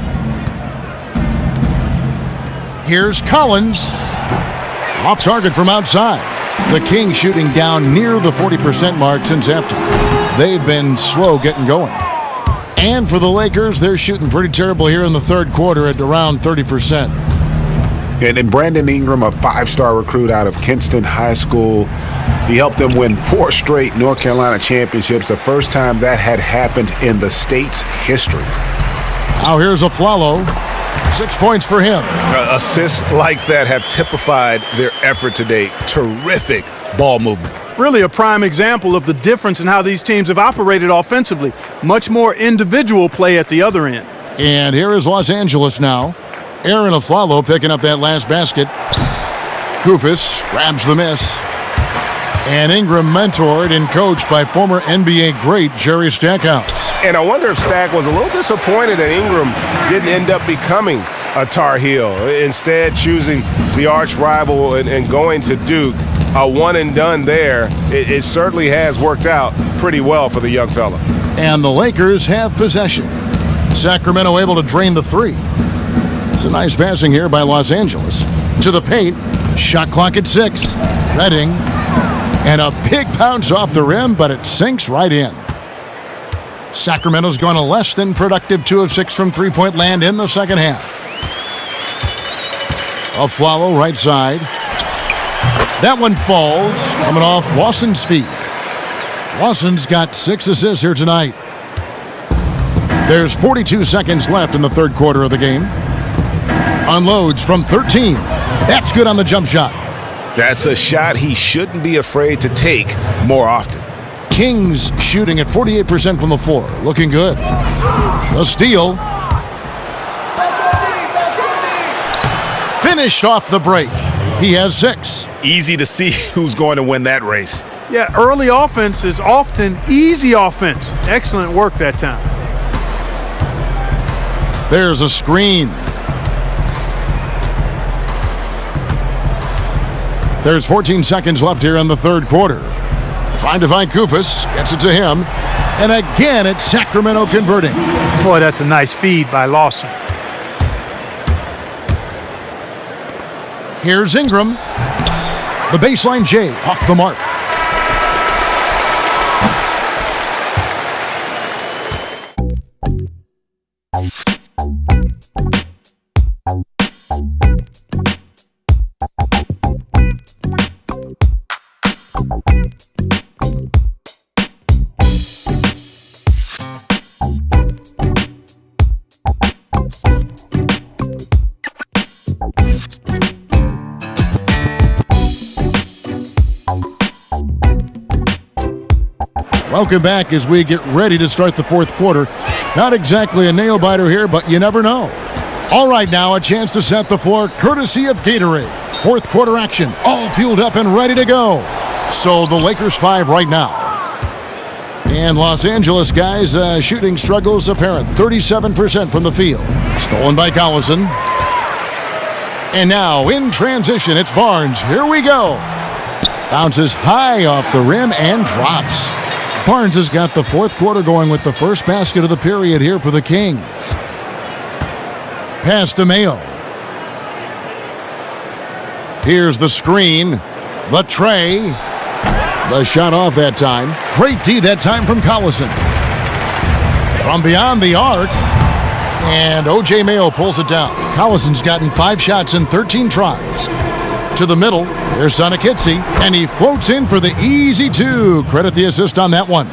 Here's Collins. Off target from outside. The Kings shooting down near the 40% mark since halftime. They've been slow getting going. And for the Lakers, they're shooting pretty terrible here in the third quarter at around 30%. And Brandon Ingram, a 5-star recruit out of Kinston High School, he helped them win 4 straight North Carolina championships, the first time that had happened in the state's history. Now here's a Flalo. 6 points for him. Assists like that have typified their effort today. Terrific ball movement. Really a prime example of the difference in how these teams have operated offensively. Much more individual play at the other end. And here is Los Angeles now. Aaron Aflalo picking up that last basket. Kufis grabs the miss. And Ingram mentored and coached by former NBA great Jerry Stackhouse. And I wonder if Stack was a little disappointed that Ingram didn't end up becoming a Tar Heel. Instead, choosing the arch rival and going to Duke. A one and done there. It certainly has worked out pretty well for the young fella. And the Lakers have possession. Sacramento able to drain the three. It's a nice passing here by Los Angeles. To the paint. Shot clock at 6. Redding. And a big bounce off the rim, but it sinks right in. Sacramento's gone a less than productive 2 of 6 from three-point land in the second half. Aflalo right side. That one falls, coming off Lawson's feet. Lawson's got 6 assists here tonight. There's 42 seconds left in the third quarter of the game. Unloads from 13. That's good on the jump shot. That's a shot he shouldn't be afraid to take more often. Kings shooting at 48% from the floor. Looking good. The steal. Finished off the break. He has 6. Easy to see who's going to win that race. Yeah, early offense is often easy offense. Excellent work that time. There's a screen. There's 14 seconds left here in the third quarter. Trying to find Kufis. Gets it to him. And again, it's Sacramento converting. Boy, that's a nice feed by Lawson. Here's Ingram. The baseline J off the mark. Welcome back as we get ready to start the fourth quarter. Not exactly a nail-biter here, but you never know. All right, now a chance to set the floor courtesy of Gatorade. Fourth quarter action, all fueled up and ready to go. So the Lakers 5 right now. And Los Angeles guys, shooting struggles apparent. 37% from the field. Stolen by Collison. And now in transition, it's Barnes. Here we go. Bounces high off the rim and drops. Barnes has got the fourth quarter going with the first basket of the period here for the Kings. Pass to Mayo. Here's the screen. The tray. The shot off that time. Great D that time from Collison. From beyond the arc. And O.J. Mayo pulls it down. Collison's gotten 5 shots in 13 tries. To the middle, here's Sonakitsi, and he floats in for the easy 2. Credit the assist on that one.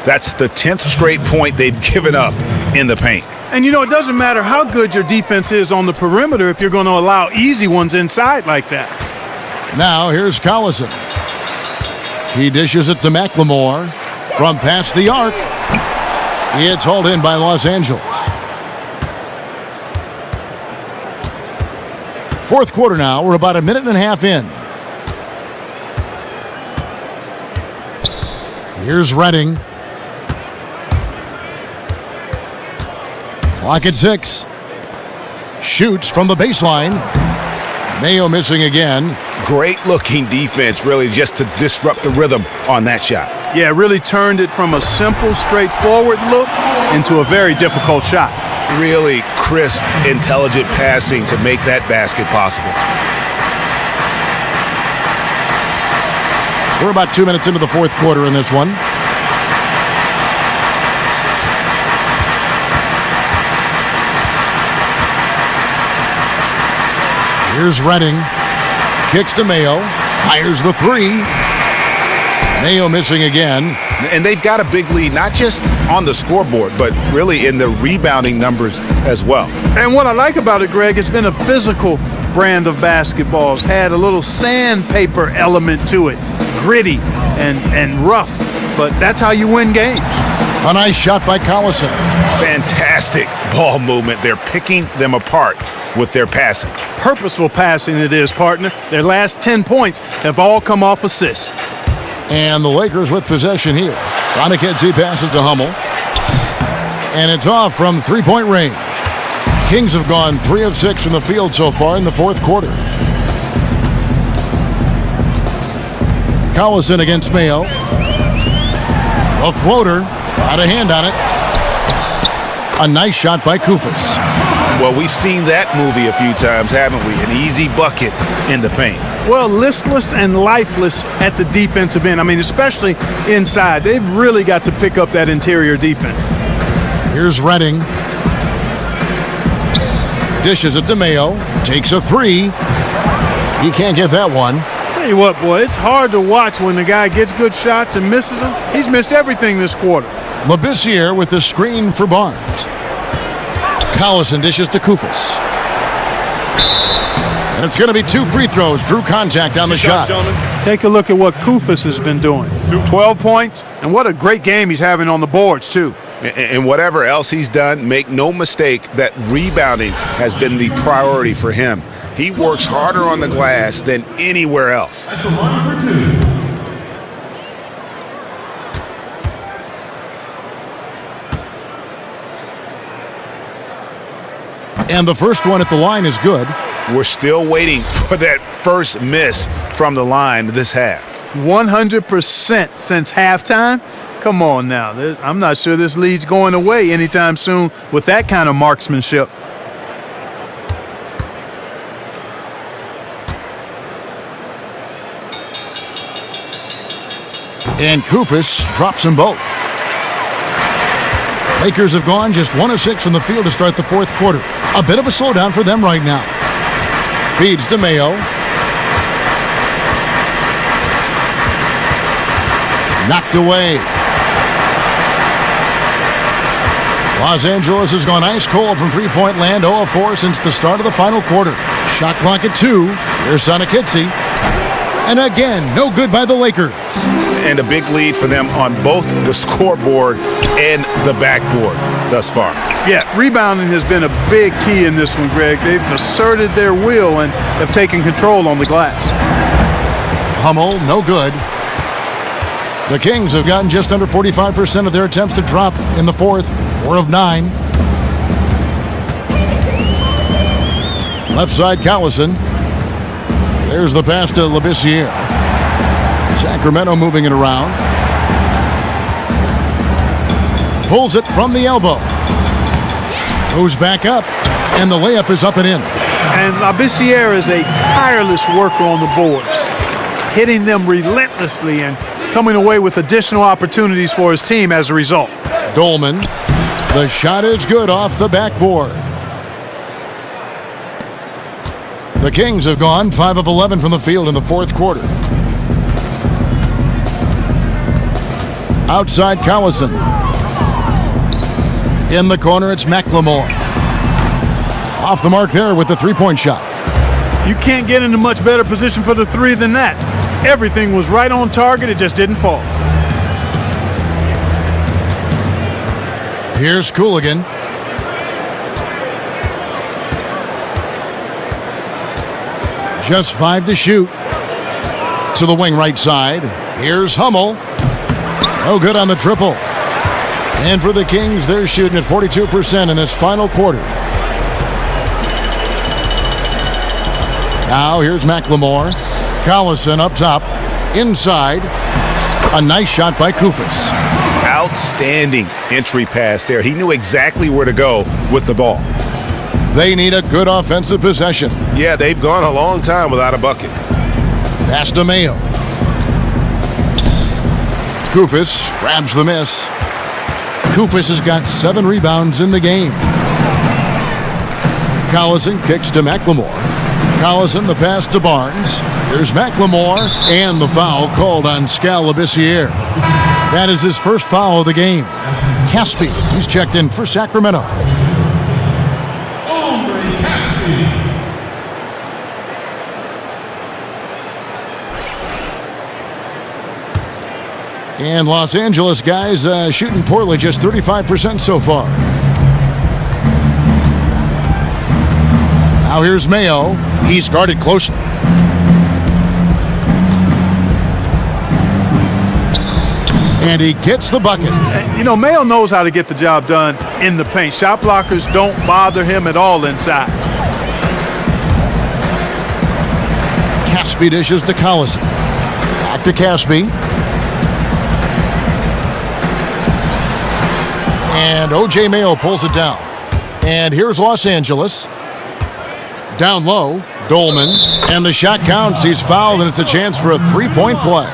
That's the 10th straight point they've given up in the paint. And you know, it doesn't matter how good your defense is on the perimeter if you're going to allow easy ones inside like that. Now here's Collison. He dishes it to McLemore from past the arc. It's hauled in by Los Angeles. Fourth quarter now. We're about a minute and a half in. Here's Redding. Clock at 6. Shoots from the baseline. Mayo missing again. Great looking defense, really, just to disrupt the rhythm on that shot. Yeah, really turned it from a simple, straightforward look into a very difficult shot. Really crisp, intelligent passing to make that basket possible. We're about 2 minutes into the fourth quarter in this one. Here's Redding. Kicks to Mayo. Fires the 3. Mayo missing again. And they've got a big lead, not just on the scoreboard, but really in the rebounding numbers as well. And what I like about it, Greg, it's been a physical brand of basketball. It's had a little sandpaper element to it. Gritty and rough, but that's how you win games. A nice shot by Collison. Fantastic ball movement. They're picking them apart with their passing. Purposeful passing it is, partner. Their last 10 points have all come off assists. And the Lakers with possession here. Sonakitsi passes to Hummel. And it's off from three-point range. Kings have gone 3 of 6 from the field so far in the fourth quarter. Collison against Mayo. A floater. Got a hand on it. A nice shot by Kufis. Well, we've seen that movie a few times, haven't we? An easy bucket in the paint. Well, listless and lifeless at the defensive end. I mean, especially inside. They've really got to pick up that interior defense. Here's Redding. Dishes it to Mayo. Takes a 3. He can't get that one. Tell you what, boy, it's hard to watch when the guy gets good shots and misses them. He's missed everything this quarter. Labissiere with the screen for Barnes. Collison dishes to Kufis. And it's going to be 2 free throws. Drew contact on the shot. Take a look at what Kufis has been doing. 12 points, and what a great game he's having on the boards, too. And whatever else he's done, make no mistake that rebounding has been the priority for him. He works harder on the glass than anywhere else. At the line for 2. And the first one at the line is good. We're still waiting for that first miss from the line this half. 100% since halftime. Come on now. I'm not sure this lead's going away anytime soon with that kind of marksmanship. And Kufis drops them both. Lakers have gone just 1 of 6 from the field to start the fourth quarter. A bit of a slowdown for them right now. Feeds to Mayo. Knocked away. Los Angeles has gone ice cold from three-point land, 0 of 4 since the start of the final quarter. Shot clock at 2. Here's Sonikitsi. And again, no good by the Lakers. And a big lead for them on both the scoreboard and the backboard thus far. Yeah, rebounding has been a big key in this one, Greg. They've asserted their will and have taken control on the glass. Hummel, no good. The Kings have gotten just under 45% of their attempts to drop in the fourth, 4 of 9. Left side, Collison. There's the pass to Labissiere. Sacramento moving it around. Pulls it from the elbow. Goes back up, and the layup is up and in. And Labissiere is a tireless worker on the board, hitting them relentlessly and coming away with additional opportunities for his team as a result. Dolman. The shot is good off the backboard. The Kings have gone 5 of 11 from the field in the fourth quarter. Outside Collison. In the corner, it's McLemore. Off the mark there with the three-point shot. You can't get into much better position for the three than that. Everything was right on target, it just didn't fall. Here's Cooligan. Just 5 to shoot. To the wing right side. Here's Hummel. No good on the triple. And for the Kings, they're shooting at 42% in this final quarter. Now here's McLemore. Collison up top. Inside. A nice shot by Kufis. Outstanding entry pass there. He knew exactly where to go with the ball. They need a good offensive possession. Yeah, they've gone a long time without a bucket. Pass to Mayo. Kufis grabs the miss. Kufis has got 7 rebounds in the game. Collison kicks to McLemore. Collison the pass to Barnes. Here's McLemore, and the foul called on Skal Labissiere. That is his first foul of the game. Caspi, he's checked in for Sacramento. And Los Angeles guys shooting poorly, just 35% so far. Now here's Mayo. He's guarded closely. And he gets the bucket. You know, Mayo knows how to get the job done in the paint. Shot blockers don't bother him at all inside. Caspi dishes to Collison. Back to Caspi. And O.J. Mayo pulls it down. And here's Los Angeles. Down low, Dolman. And the shot counts. He's fouled, and it's a chance for a three-point play.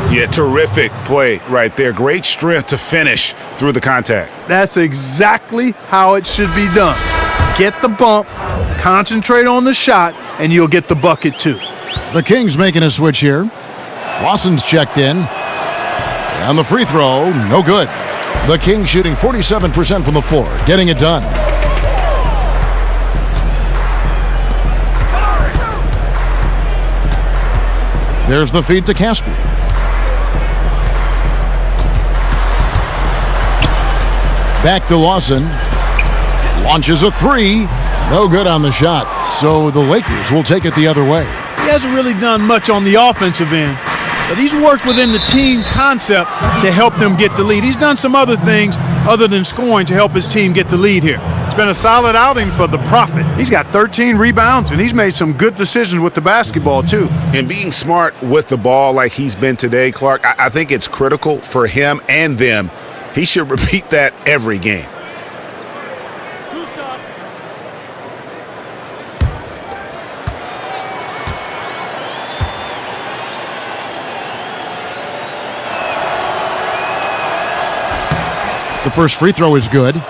Yeah, terrific play right there. Great strength to finish through the contact. That's exactly how it should be done. Get the bump, concentrate on the shot, and you'll get the bucket too. The Kings making a switch here. Lawson's checked in. And the free throw, no good. The Kings shooting 47% from the floor, getting it done. There's the feed to Caspi. Back to Lawson. Launches a three. No good on the shot. So the Lakers will take it the other way. He hasn't really done much on the offensive end, but he's worked within the team concept to help them get the lead. He's done some other things other than scoring to help his team get the lead here. It's been a solid outing for the Prophet. He's got 13 rebounds, and he's made some good decisions with the basketball, too. And being smart with the ball like he's been today, Clark, I think it's critical for him and them. He should repeat that every game. The first free throw is good.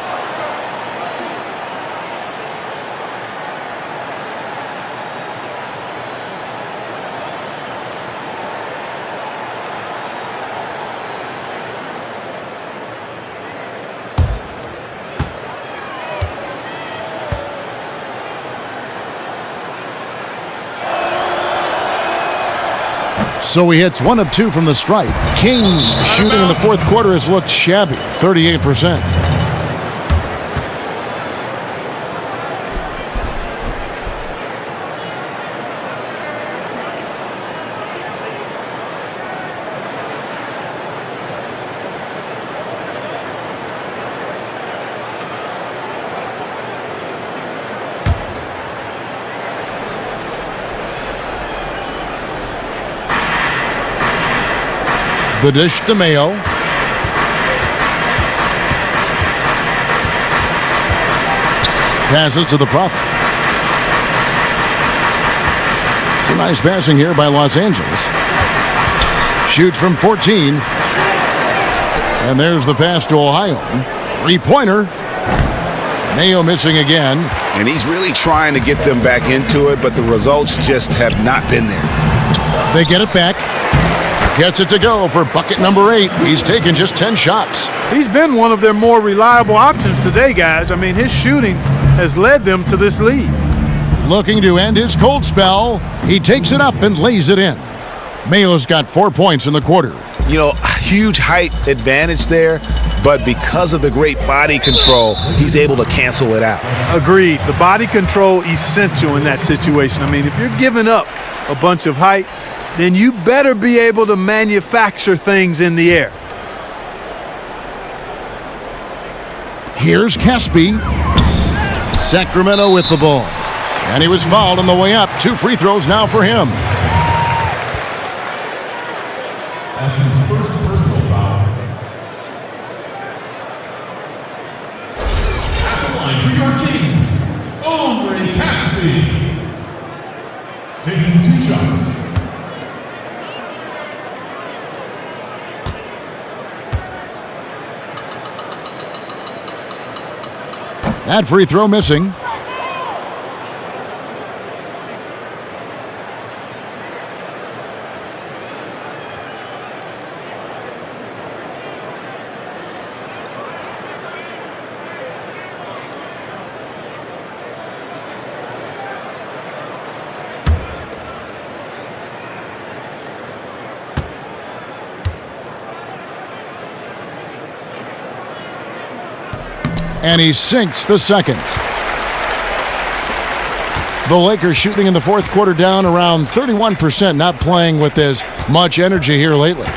So he hits 1 of 2 from the stripe. Kings shooting in the fourth quarter has looked shabby, 38%. The dish to Mayo. Passes to the Prophet. It's a nice passing here by Los Angeles. Shoots from 14. And there's the pass to Ohio. Three-pointer. Mayo missing again. And he's really trying to get them back into it, but the results just have not been there. They get it back. Gets it to go for bucket number 8. He's taken just 10 shots. He's been one of their more reliable options today, guys. I mean, his shooting has led them to this lead. Looking to end his cold spell. He takes it up and lays it in. Mayo's got 4 points in the quarter. You know, huge height advantage there, but because of the great body control, he's able to cancel it out. Agreed. The body control essential in that situation. I mean, if you're giving up a bunch of height, then you better be able to manufacture things in the air. Here's Caspi. Sacramento with the ball. And he was fouled on the way up. 2 free throws now for him. That's his first personal foul. At the line for your Kings, Caspi. Taking 2 shots. That free throw missing. And he sinks the second. The Lakers shooting in the fourth quarter down around 31%, not playing with as much energy here lately.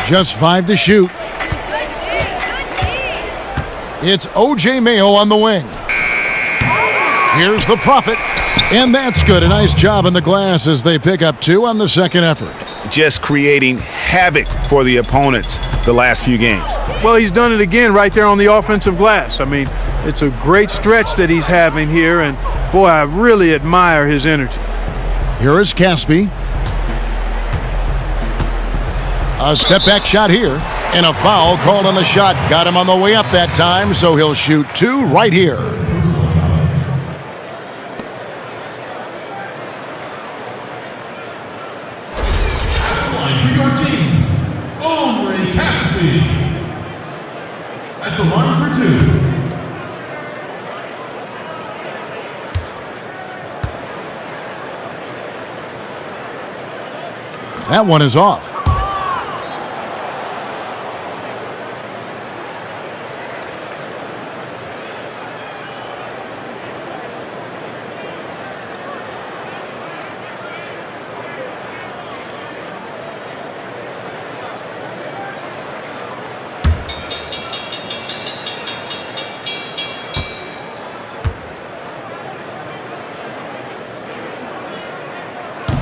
Just 5 to shoot. It's O.J. Mayo on the wing. Here's the Prophet. And that's good. A nice job in the glass as they pick up 2 on the second effort. Just creating havoc for the opponents the last few games. Well, he's done it again right there on the offensive glass. I mean, it's a great stretch that he's having here, and boy, I really admire his energy. Here is Caspi. A step back shot here. And a foul called on the shot. Got him on the way up that time, so he'll shoot 2 right here. For your Kings, at the line for 2. That one is off.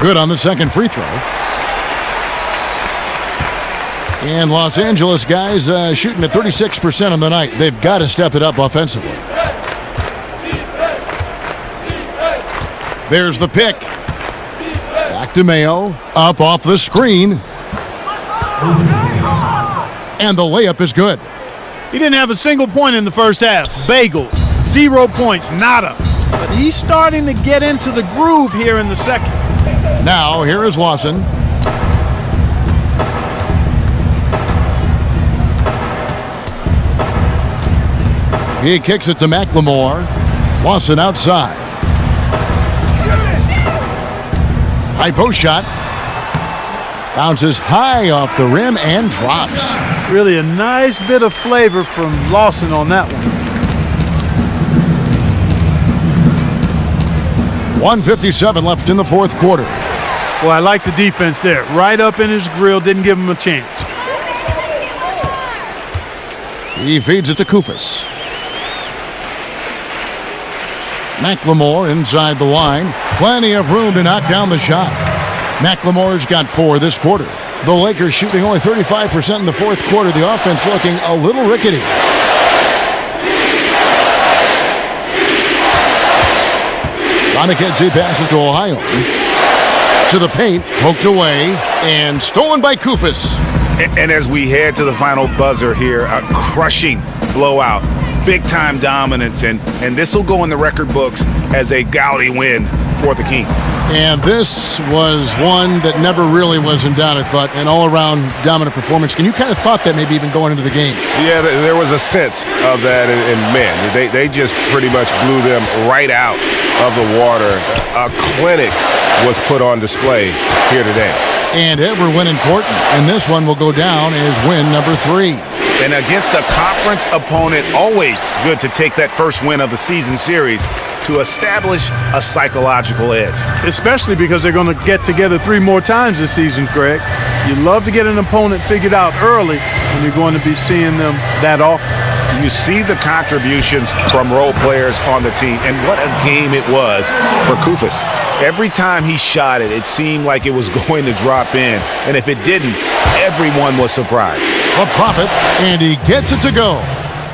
Good on the second free throw. And Los Angeles guys shooting at 36% on the night. They've got to step it up offensively. There's the pick. Back to Mayo. Up off the screen. And the layup is good. He didn't have a single point in the first half. Bagel, 0 points, nada. But he's starting to get into the groove here in the second. Now, here is Lawson. He kicks it to McLemore. Lawson outside. High post shot. Bounces high off the rim and drops. Really a nice bit of flavor from Lawson on that one. 1:57 left in the fourth quarter. Well, I like the defense there. Right up in his grill, didn't give him a chance. He feeds it to Kufis. McLemore inside the line. Plenty of room to knock down the shot. McLemore's got 4 this quarter. The Lakers shooting only 35% in the fourth quarter. The offense looking a little rickety. Sonic Headsy passes to Ohio. To the paint, poked away, and stolen by Kufis. And as we head to the final buzzer here, a crushing blowout, big-time dominance, and this will go in the record books as a gaudy win for the Kings. And this was one that never really was in doubt, I thought, an all-around dominant performance. And you kind of thought that maybe even going into the game. Yeah, there was a sense of that, and man, they just pretty much blew them right out of the water. A clinic was put on display here today. And every win important, and this one will go down as win number 3. And against a conference opponent, always good to take that first win of the season series to establish a psychological edge. Especially because they're going to get together 3 more times this season, Greg. You love to get an opponent figured out early when you're going to be seeing them that often. You see the contributions from role players on the team, and what a game it was for Kufis. Every time he shot it, it seemed like it was going to drop in, and if it didn't, everyone was surprised. A Prophet, and he gets it to go.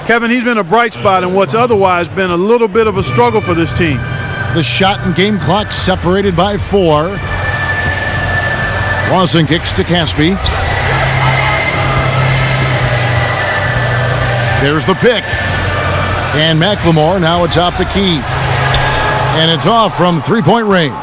Kevin, he's been a bright spot in what's otherwise been a little bit of a struggle for this team. The shot and game clock separated by 4. Lawson kicks to Caspi. There's the pick. And McLemore now atop the key. And it's off from 3-point range.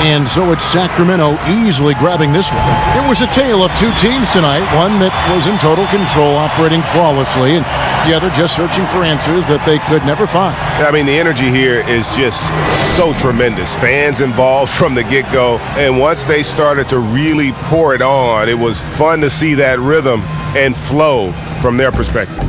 And so it's Sacramento easily grabbing this one. It was a tale of 2 teams tonight. One that was in total control, operating flawlessly, and the other just searching for answers that they could never find. I mean, the energy here is just so tremendous. Fans involved from the get-go, and once they started to really pour it on, it was fun to see that rhythm and flow from their perspective.